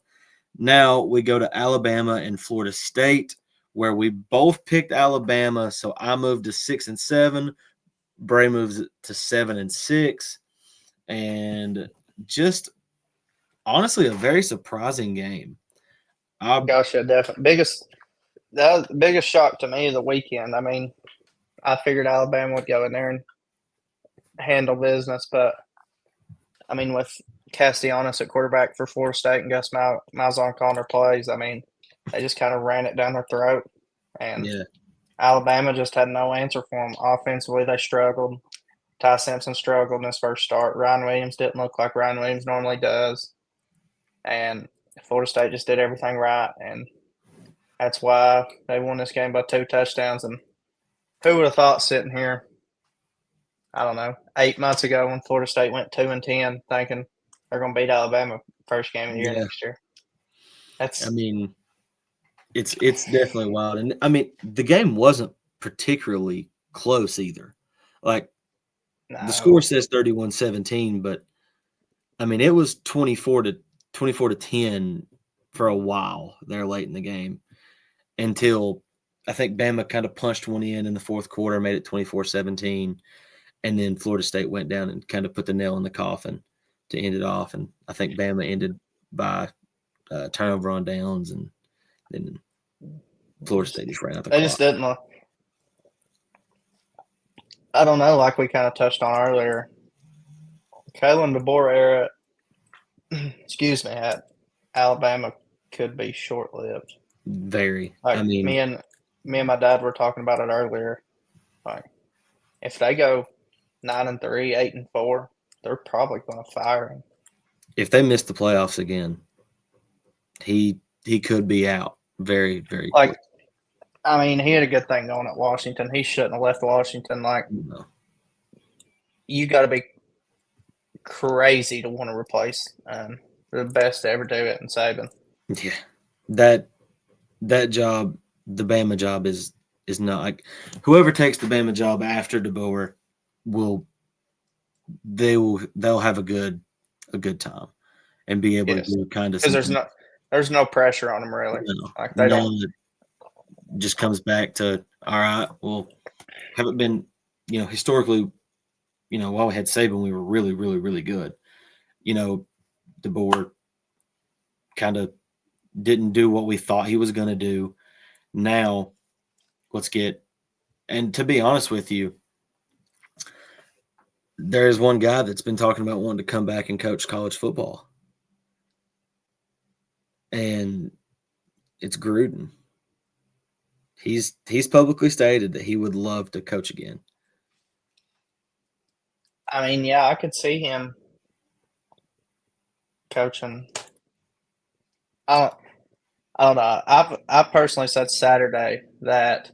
Now we go to Alabama and Florida State, where we both picked Alabama. So I moved to 6-7. Bray moves to 7-6, and just honestly a very surprising game. Gosh, yeah, definitely. That was the biggest shock to me of the weekend. I mean, I figured Alabama would go in there and handle business, but I mean, with Castellanos at quarterback for Florida State and Gus Malzahn calling their plays, I mean, they just kind of ran it down their throat, and Alabama just had no answer for them. Offensively, they struggled. Ty Simpson struggled in his first start. Ryan Williams didn't look like Ryan Williams normally does, and Florida State just did everything right, and that's why they won this game by 2 touchdowns. And who would have thought sitting here, I don't know, 8 months ago when Florida State went 2-10, thinking they're going to beat Alabama first game of the year next year. It's definitely wild. And I mean, the game wasn't particularly close either. Like, the score says 31-17, but I mean, it was 24-10 for a while there late in the game, until I think Bama kind of punched one in the fourth quarter, made it 24-17, and then Florida State went down and kind of put the nail in the coffin to end it off. And I think Bama ended by turnover on downs, and then Florida State just ran out the clock. They just didn't look. I don't know, like we kind of touched on earlier, Kalen DeBoer era, at Alabama could be short-lived. Very. Like, I mean, me and my dad were talking about it earlier. Like, if they go 9-3, 8-4. They're probably going to fire him. If they miss the playoffs again, he could be out very, very quick. I mean, he had a good thing going at Washington. He shouldn't have left Washington. No. You got to be crazy to want to replace the best to ever do it in Saban. Yeah, that job, the Bama job, is not like whoever takes the Bama job after DeBoer they'll have a good time and be able to do kind of because there's no pressure on them really. They don't. It just comes back to all right. Well, haven't been historically. While we had Saban, we were really, really, really good. DeBoer kind of didn't do what we thought he was going to do. Now, and to be honest with you, there's one guy that's been talking about wanting to come back and coach college football. And it's Gruden. He's publicly stated that he would love to coach again. I mean, yeah, I could see him coaching. I don't know. I personally said Saturday that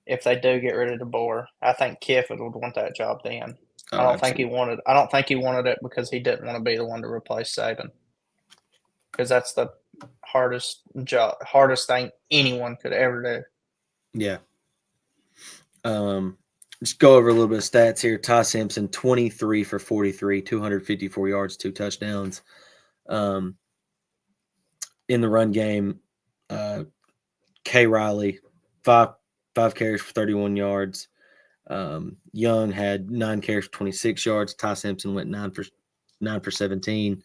if they do get rid of DeBoer, I think Kiffin would want that job then. I don't think he wanted it because he didn't want to be the one to replace Saban. Because that's the hardest thing anyone could ever do. Yeah. Just go over a little bit of stats here. Ty Simpson, 23 for 43, 254 yards, 2 touchdowns. In the run game, K. Riley, five carries for 31 yards. Young had 9 carries for 26 yards. Ty Simpson went 9 for 17.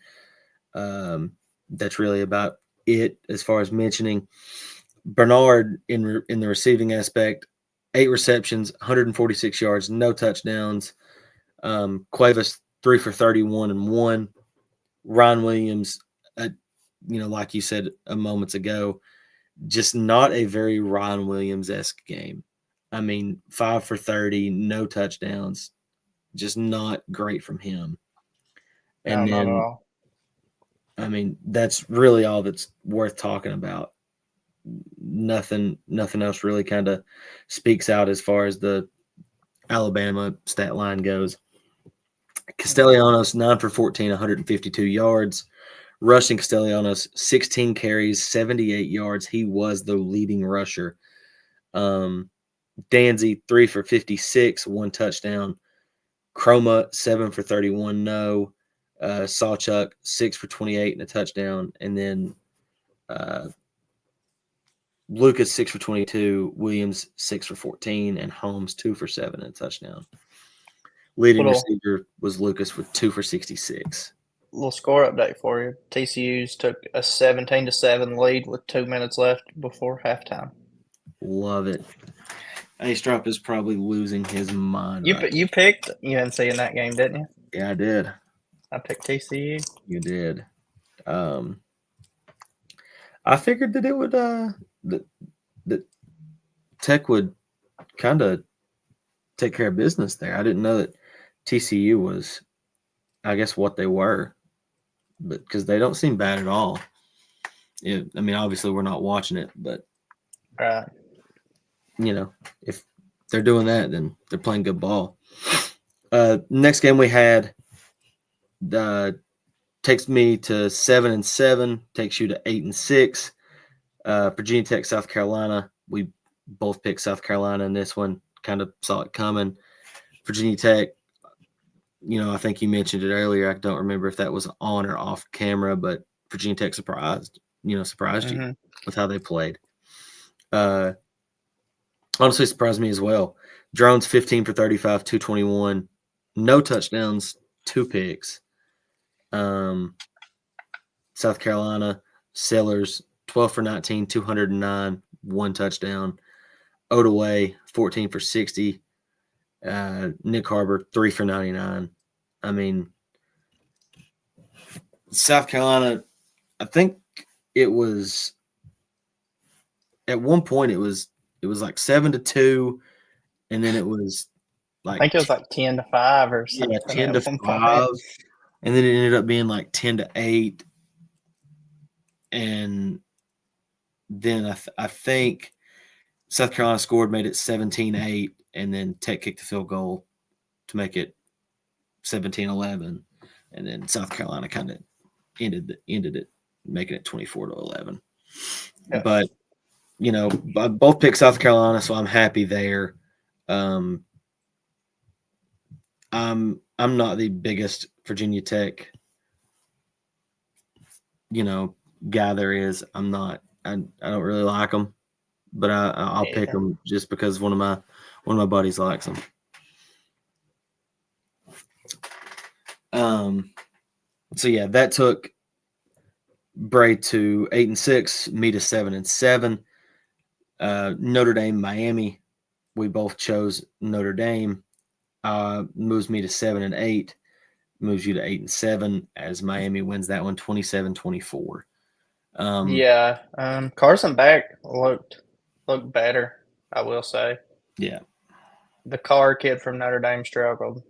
That's really about it as far as mentioning. Bernard in the receiving aspect, 8 receptions, 146 yards, no touchdowns. Cuevas 3 for 31 and 1. Ryan Williams, like you said a moments ago, just not a very Ryan Williams-esque game. I mean, 5 for 30, no touchdowns, just not great from him. And no, not at all. I mean, that's really all that's worth talking about. Nothing else really kind of speaks out as far as the Alabama stat line goes. Castellanos, 9 for 14, 152 yards. Rushing Castellanos, 16 carries, 78 yards. He was the leading rusher. Danzy, 3 for 56, 1 touchdown. Chroma, 7 for 31, no. Sawchuk, 6 for 28 and a touchdown. And then Lucas, 6 for 22, Williams, 6 for 14, and Holmes, 2 for 7 and a touchdown. Leading receiver was Lucas with 2 for 66. Little score update for you. TCU's took a 17-7 lead with 2 minutes left before halftime. Love it. A-Strop is probably losing his mind. You picked UNC in that game, didn't you? Yeah, I did. I picked TCU. You did. I figured that it would that Tech would kind of take care of business there. I didn't know that TCU was, I guess, what they were, but because they don't seem bad at all. I mean, obviously we're not watching it, but if they're doing that, then they're playing good ball. Next game we had takes me to 7-7, takes you to 8-6. Virginia Tech, South Carolina. We both picked South Carolina in this one. Kind of saw it coming. Virginia Tech, I think you mentioned it earlier. I don't remember if that was on or off camera, but Virginia Tech surprised you with how they played. Honestly, surprised me as well. Drones, 15 for 35, 221. No touchdowns, 2 picks. South Carolina, Sellers, 12 for 19, 209, 1 touchdown. Odaway, 14 for 60. Nick Harbor, 3 for 99. I mean, South Carolina, I think it was at one point it was like 7-2, and then it was I think it was like 10-5 or something. Yeah, 10 to at one 5. point. And then it ended up being like 10 to 8. And then I think South Carolina scored, made it 17-8, and then Tech kicked the field goal to make it 17-11. And then South Carolina kind of ended it, making it 24-11. Yeah. But, you know, I both picked South Carolina, so I'm happy there. I'm not the biggest Virginia Tech, you know, guy there is. I'm not. I don't really like them, but I'll pick them just because one of my buddies likes them. So yeah, that took Bray to 8-6, me to 7-7. Notre Dame, Miami, we both chose Notre Dame. Moves me to 7-8, moves you to 8-7 as Miami wins that one 27-24. Carson Beck looked better, I will say. Yeah. The Carr kid from Notre Dame struggled.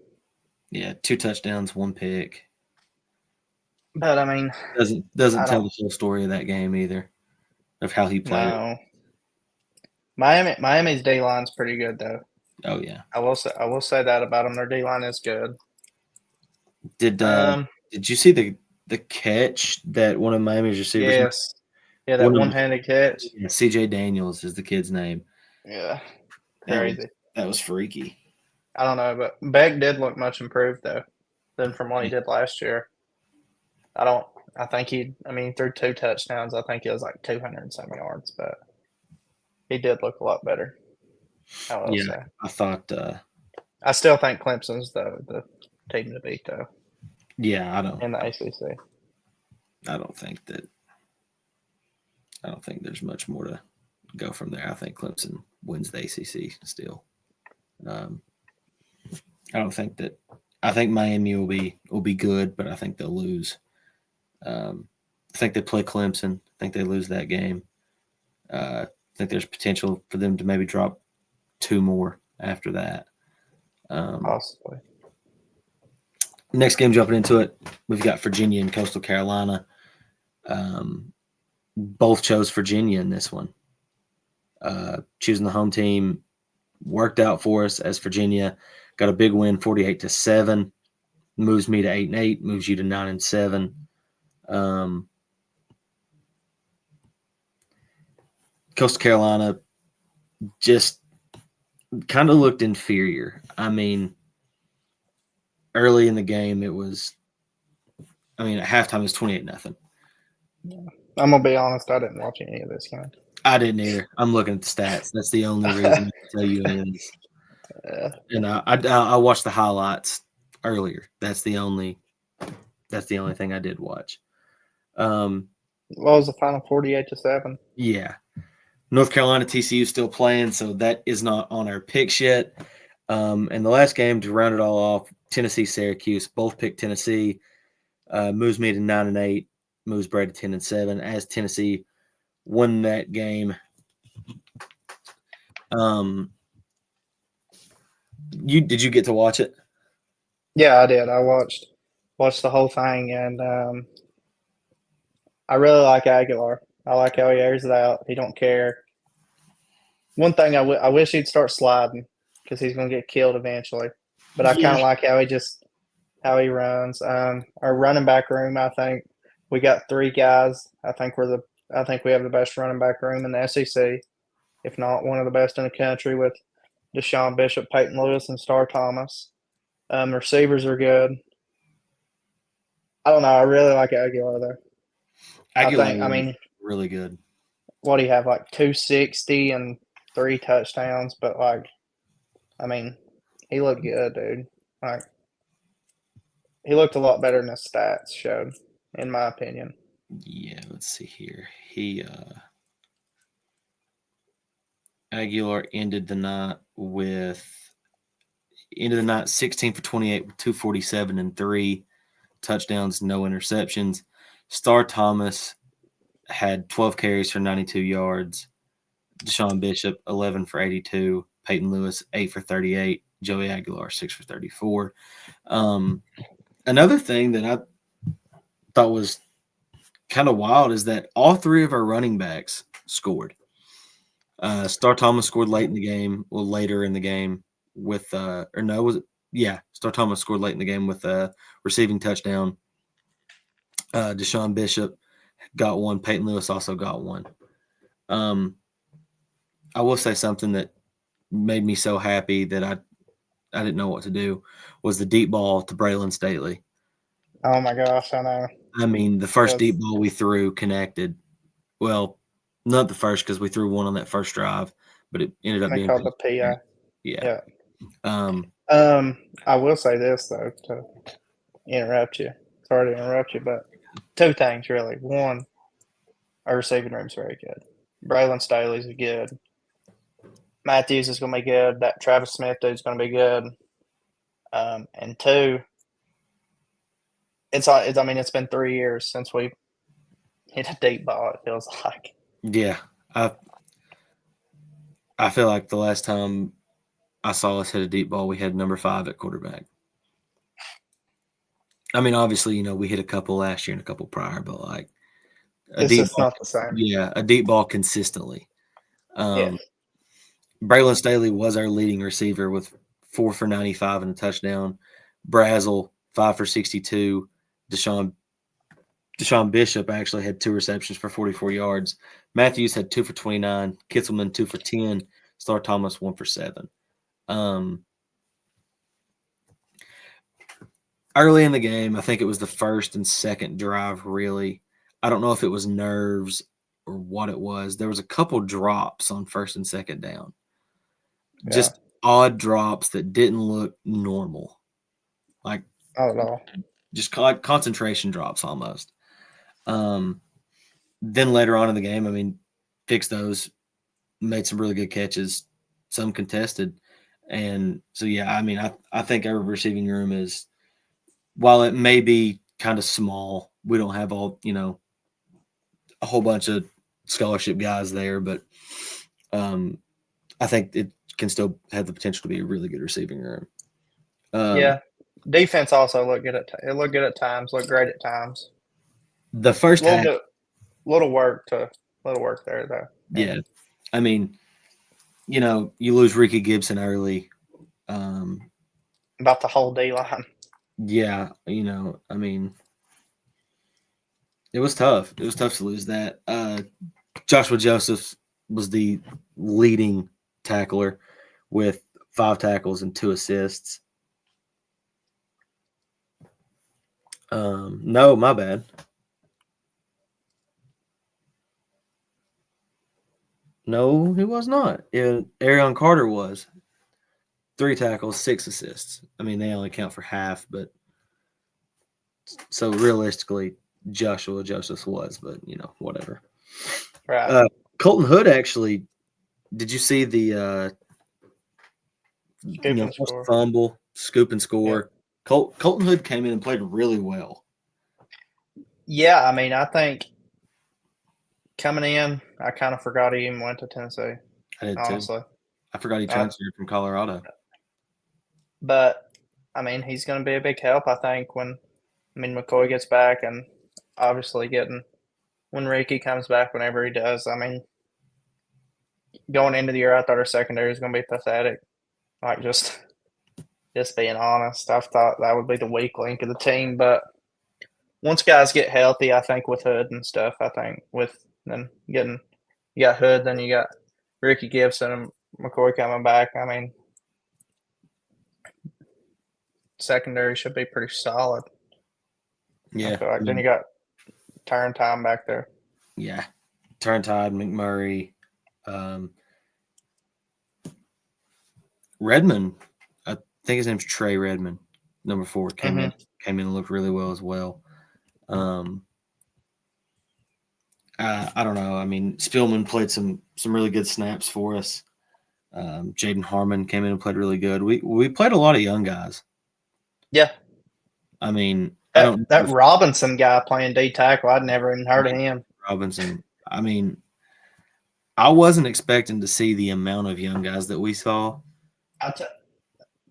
Yeah, 2 touchdowns, 1 pick. But I mean, doesn't tell the whole story of that game either, of how he played. No. Miami's D line's pretty good though. Oh yeah, I will say that about them. Their D line is good. Did you see the catch that one of Miami's receivers? Yes. Yeah, that one-handed catch. Yeah, CJ Daniels is the kid's name. Yeah. Crazy. That was freaky. I don't know, but Beck did look much improved though than from what he did last year. I think he threw 2 touchdowns. I think it was like 200 and some yards, but he did look a lot better. I will say. I thought I still think Clemson's the team to beat though. Yeah, I don't. In the ACC. I don't think there's much more to go from there. I think Clemson wins the ACC still. I think Miami will be good, but I think they'll lose. I think they play Clemson. I think they lose that game. I think there's potential for them to maybe drop 2 more after that. Possibly. Next game, jumping into it, we've got Virginia and Coastal Carolina. Both chose Virginia in this one. Choosing the home team worked out for us as Virginia got a big win, 48-7. Moves me to 8-8. Moves you to 9-7. Coastal Carolina just kind of looked inferior. I mean, early in the game, at halftime it was 28-0. Yeah. I'm gonna be honest, I didn't watch any of this game. I didn't either. I'm looking at the stats. That's the only reason I can tell you it is. And I watched the highlights earlier. That's the only thing I did watch. What was the final? 48-7. Yeah. North Carolina, TCU still playing, so that is not on our picks yet. And the last game to round it all off, Tennessee, Syracuse. Both picked Tennessee. Moves me to 9-8. Moves Brady to 10-7. As Tennessee won that game. Did you get to watch it? Yeah, I did. I watched the whole thing, and I really like Aguilar. I like how he airs it out. He don't care. One thing I wish he'd start sliding because he's going to get killed eventually. But I kind of like how he runs. Our running back room, I think we got 3 guys. I think we have the best running back room in the SEC, if not one of the best in the country, with Deshaun Bishop, Peyton Lewis, and Star Thomas. Receivers are good. I don't know. I really like Aguilar though. Aguilar, really good. What do you have, like 260 and 3 touchdowns? But he looked good, dude. Like, he looked a lot better than his stats showed, in my opinion. Yeah, let's see here. Aguilar ended the night 16 for 28 with 247 and 3 touchdowns, no interceptions. Star Thomas had 12 carries for 92 yards. Deshaun Bishop, 11 for 82. Peyton Lewis, 8 for 38. Joey Aguilar, 6 for 34. Another thing that I thought was kind of wild is that all three of our running backs scored. Star Thomas scored late in the game, later in the game with Star Thomas scored late in the game with a receiving touchdown. Deshaun Bishop got one. Peyton Lewis also got one. I will say something that made me so happy that I didn't know what to do was the deep ball to Braylon Staley. Oh my gosh, I know. I mean, the first deep ball we threw connected. Well, not the first because we threw one on that first drive, but it ended up being called the PI. Yeah. I will say this though, to interrupt you. Sorry to interrupt you, but two things really. One, our receiving room's very good. Braylon Staley's good. Matthews is going to be good. That Travis Smith dude's going to be good. And two, it's been 3 years since we hit a deep ball. It feels like. Yeah, I feel like the last time I saw us hit a deep ball, we had number 5 at quarterback. I mean, obviously, we hit a couple last year and a couple prior, but like it's just not the same. Yeah, a deep ball consistently. Braylon Staley was our leading receiver with 4 for 95 and a touchdown. Brazel 5 for 62. Deshaun Bishop actually had 2 receptions for 44 yards. Matthews had 2 for 29. Kitzelman 2 for 10. Star Thomas 1 for 7. Early in the game, I think it was the first and second drive, really. I don't know if it was nerves or what it was. There was a couple drops on first and second down. Yeah. Just odd drops that didn't look normal. Like, oh, no. Just like concentration drops almost. Then later on in the game, fixed those, made some really good catches, some contested. And so, I think our receiving room is, while it may be kind of small, we don't have all, a whole bunch of scholarship guys there, but I think it can still have the potential to be a really good receiving room. Defense also looked good at times, looked great at times. The first half, little work there though. Yeah. You lose Ricky Gibson early. About the whole D line. Yeah, it was tough. It was tough to lose that. Joshua Joseph was the leading tackler with 5 tackles and 2 assists. No, my bad. No, he was not. Arion Carter was. 3 tackles, 6 assists. They only count for half, but so realistically, Joshua Joseph was, but whatever. Right. Colton Hood actually. Did you see the fumble, scoop and score? Yeah. Colton Hood came in and played really well. Yeah, I think coming in, I kind of forgot he even went to Tennessee. I did honestly. Too. I forgot he transferred from Colorado. But he's going to be a big help, I think, when McCoy gets back, and obviously when Ricky comes back, whenever he does. Going into the year, I thought our secondary was going to be pathetic. Like, just being honest, I thought that would be the weak link of the team. But once guys get healthy, I think with Hood and stuff, you got Hood, then you got Ricky Gibson and McCoy coming back. Secondary should be pretty solid. Yeah. Then you got Turntime back there. Yeah. Turntime, McMurray. Redmond, I think his name's Trey Redmond, number 4, came in and looked really well as well. I don't know. Spillman played some really good snaps for us. Jaden Harmon came in and played really good. We played a lot of young guys. Yeah. That Robinson guy playing D tackle, I'd never even heard of him. Robinson. I wasn't expecting to see the amount of young guys that we saw.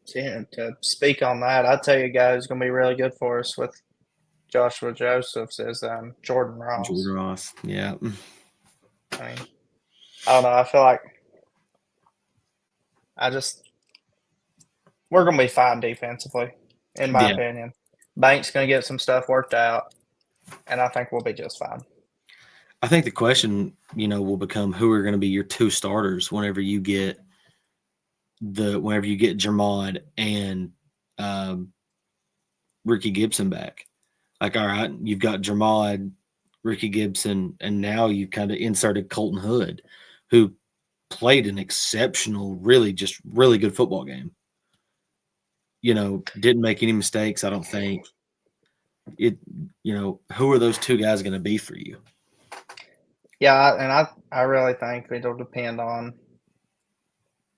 To speak on that, I'll tell you a guy who's going to be really good for us with Joshua Josephs is Jordan Ross. Jordan Ross, yeah. I mean, I don't know. I feel like we're going to be fine defensively, in my opinion. Bank's going to get some stuff worked out, and I think we'll be just fine. I think the question, will become who are going to be your two starters whenever you get Jermod and Ricky Gibson back. Like, all right, you've got Jermod, Ricky Gibson, and now you've kind of inserted Colton Hood, who played an exceptional, really good football game. Didn't make any mistakes, I don't think. Who are those two guys going to be for you? Yeah, and I really think it'll depend on,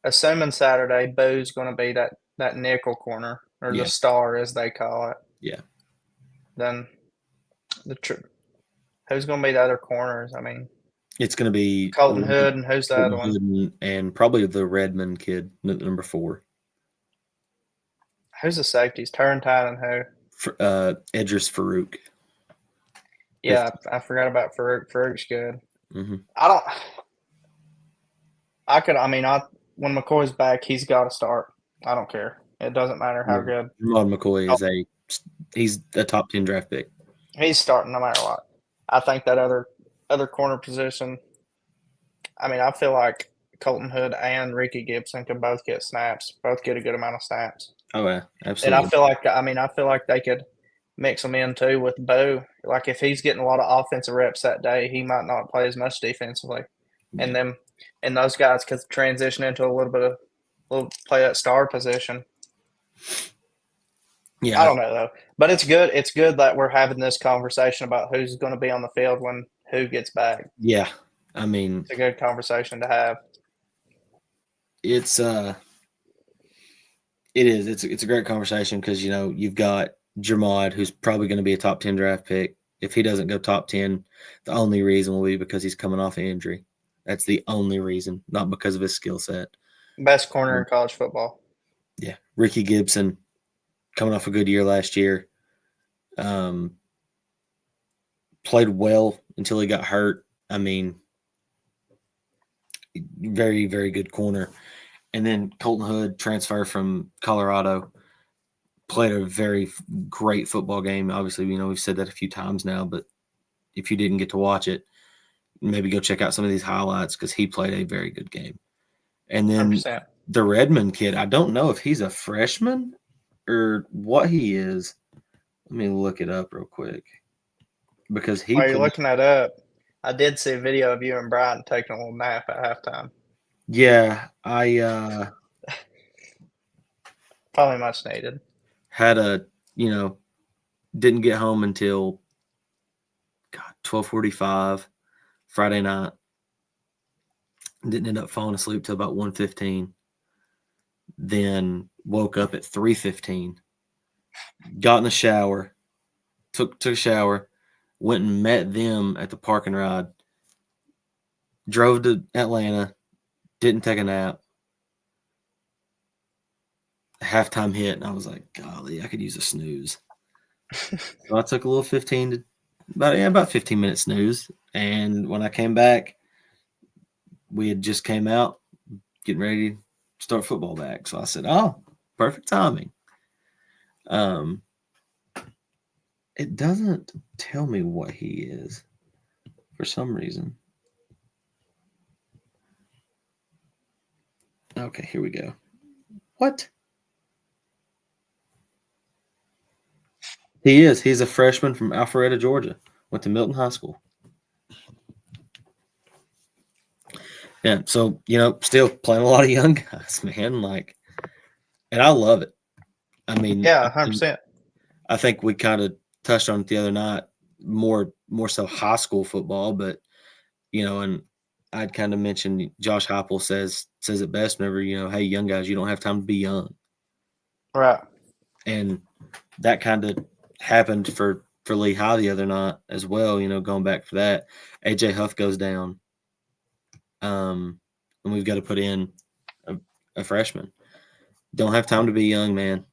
assuming Saturday, Boo's going to be that nickel corner, or the star, as they call it. Yeah. Then who's going to be the other corners? I mean, it's going to be Colton Hood, and who's the other one? And probably the Redmond kid, number 4. Who's the safeties? Turrentine and who? Edris Farouk. Yeah, I forgot about Farouk. Farouk's good. Mm-hmm. When McCoy's back, he's got to start. I don't care. It doesn't matter how good. Rod McCoy he's a top 10 draft pick. He's starting no matter what. I think that other corner position, I feel like Colton Hood and Ricky Gibson can both get snaps, both get a good amount of snaps. Oh yeah, absolutely. And I feel like they could mix them in too with Bo. Like, if he's getting a lot of offensive reps that day, he might not play as much defensively. Yeah. And those guys could transition into a little play that star position. Yeah. I don't know though. But it's good. It's good that we're having this conversation about who's going to be on the field when who gets back. Yeah. It's a good conversation to have. It is. It's a great conversation because, you've got Jermod, who's probably going to be a top 10 draft pick. If he doesn't go top 10, the only reason will be because he's coming off an injury. That's the only reason, not because of his skill set. Best corner in college football. Yeah. Ricky Gibson, coming off a good year last year. Played well until he got hurt. Very, very good corner. And then Colton Hood, transfer from Colorado, played a very great football game. Obviously, we've said that a few times now, but if you didn't get to watch it, maybe go check out some of these highlights because he played a very good game. And then 100%. The Redmond kid, I don't know if he's a freshman or what he is. Let me look it up real quick. Because while you're looking that up, I did see a video of you and Brian taking a little nap at halftime. Yeah, I probably much needed. Had didn't get home until 12:45 Friday night. Didn't end up falling asleep till about 1:15. Then woke up at 3:15. Got in the shower, took a shower, went and met them at the parking ride. Drove to Atlanta, didn't take a nap. Halftime hit, and I was like, golly, I could use a snooze. So I took a little about 15-minute snooze. And when I came back, we had just came out, getting ready to start football back. So I said, oh, perfect timing. It doesn't tell me what he is for some reason. Okay, here we go. What? He is. He's a freshman from Alpharetta, Georgia. Went to Milton High School. Yeah, so, still playing a lot of young guys, man. And I love it. Yeah, 100%. I think we kind of touched on it the other night, more so high school football, but, and I'd kind of mentioned Josh Heupel says it best whenever, hey, young guys, you don't have time to be young. Right. And that kind of happened for Lehigh the other night as well, going back for that. AJ Huff goes down. And we've got to put in a freshman. Don't have time to be young, man.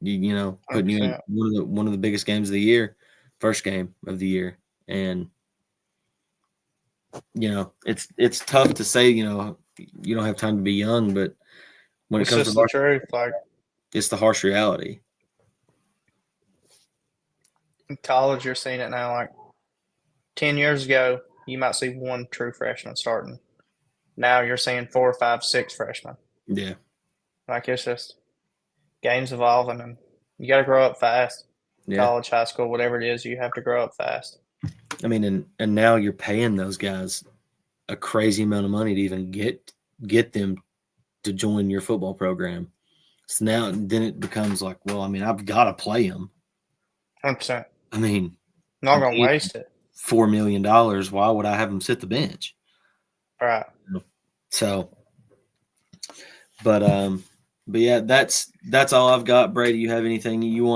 You know, putting you in 100%. one of the biggest games of the year, first game of the year, and you know, it's tough to say, you know, you don't have time to be young, but when it It's comes to just the truth. Like it's the harsh reality. in college, you're seeing it now. Like 10 years ago, you might see one true freshman starting. Now you're seeing 4, 5, 6 freshmen. Yeah. Like it's just game's evolving, and you got to grow up fast. Yeah. College, high school, whatever it is, you have to grow up fast. I mean, and now you're paying those guys a crazy amount of money to even get them to join your football program. So now then it becomes like, well, I mean, I've got to play them. 100%. I mean, Not going to waste it. $4 million. Why would I have them sit the bench? Right. So, but yeah, that's all I've got. Brady, you have anything you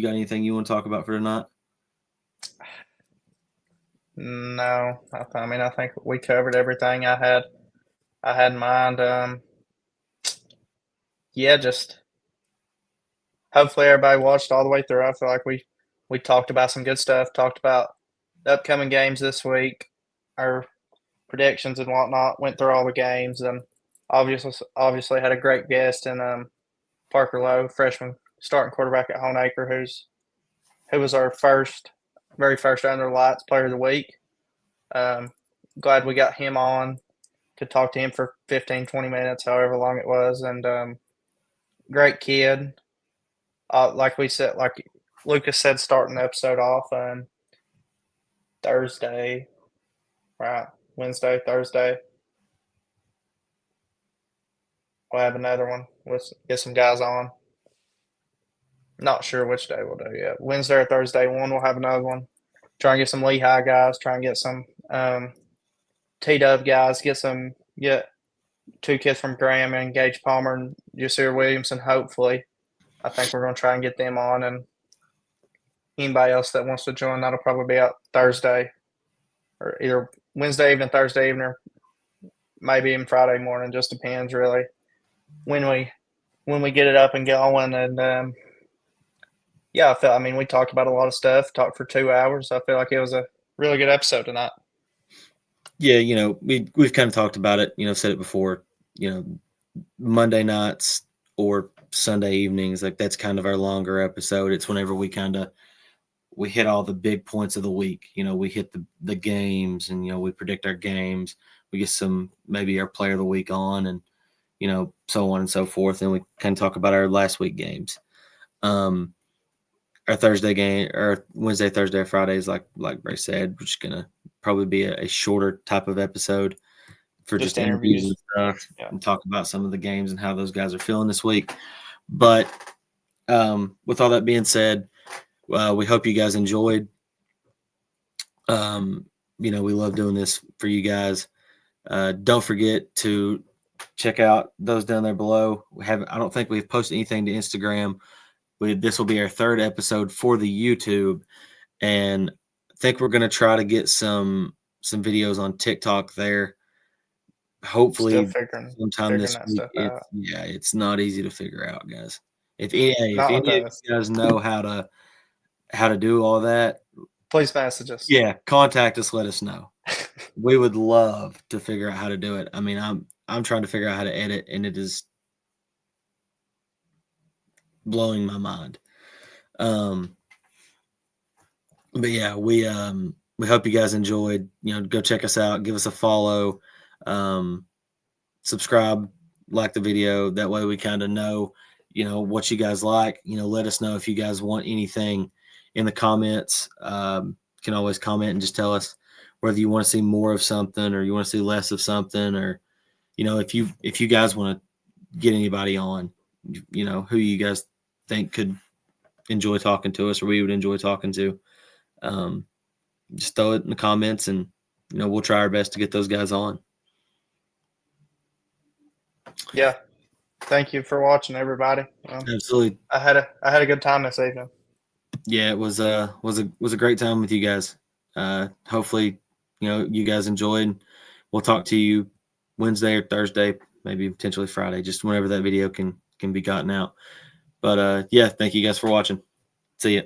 got anything you want to talk about for tonight? No, I mean, I think we covered everything I had in mind. Yeah, just hopefully everybody watched all the way through. I feel like we talked about some good stuff, talked about the upcoming games this week, our predictions and whatnot, went through all the games, and obviously had a great guest in Parker Lowe, freshman starting quarterback at Honaker, who was our very first Under the Lights Player of the Week. Glad we got him on. Could talk to him for 15, 20 minutes, however long it was, and great kid. Like we said, like Lucas said, starting the episode off Thursday, right? Wednesday, Thursday. We'll have another one. Let's get some guys on. Not sure which day we'll do yet. Wednesday or Thursday one, we'll have another one. Try and get some Lehigh guys. Try and get some T-Dub guys. Get 2 kids from Graham and Gage Palmer and Jasir Williamson, hopefully. I think we're going to try and get them on. And anybody else that wants to join, that'll probably be out Thursday or either Wednesday evening, Thursday evening, or maybe even Friday morning. Just depends, really, when we get it up and going. And yeah, I mean, we talked about a lot of stuff. Talked for 2 hours. I feel like it was a really good episode tonight. Yeah, you know, we've kind of talked about it. You know, said it before. You know, Monday nights or Sunday evenings, like that's kind of our longer episode. It's whenever we hit all the big points of the week. You know, we hit the games, and you know, we predict our games. We get some maybe our player of the week on, and you know, so on and so forth. And we kind of talk about our last week games. Our Thursday game, or Wednesday, Thursday, Friday is like Bray said, we're just gonna probably be a shorter type of episode for just interviews and stuff, and talk about some of the games and how those guys are feeling this week. But with all that being said, we hope you guys enjoyed. You know, we love doing this for you guys. Don't forget to check out those down there below. I don't think we've posted anything to Instagram. This will be our 3rd episode for the YouTube, and I think we're going to try to get some videos on TikTok there. Hopefully, sometime this week. It's not easy to figure out, guys. If any of you guys know how to do all that, please message us. Yeah, contact us. Let us know. We would love to figure out how to do it. I mean, I'm trying to figure out how to edit, and it is blowing my mind. But yeah, we hope you guys enjoyed. You know, go check us out, give us a follow, subscribe, like the video. That way we kind of know, you know, what you guys like. You know, let us know if you guys want anything in the comments. You can always comment and just tell us whether you want to see more of something or you want to see less of something, or, you know, if you guys want to get anybody on, you know, who you guys think could enjoy talking to us or we would enjoy talking to. Just throw it in the comments, and you know, we'll try our best to get those guys on. Yeah, thank you for watching, everybody. Absolutely. I had a good time this evening. Yeah, it was a great time with you guys. Hopefully, you know, you guys enjoyed. We'll talk to you Wednesday or Thursday, maybe potentially Friday, just whenever that video can be gotten out. But yeah, thank you guys for watching. See ya.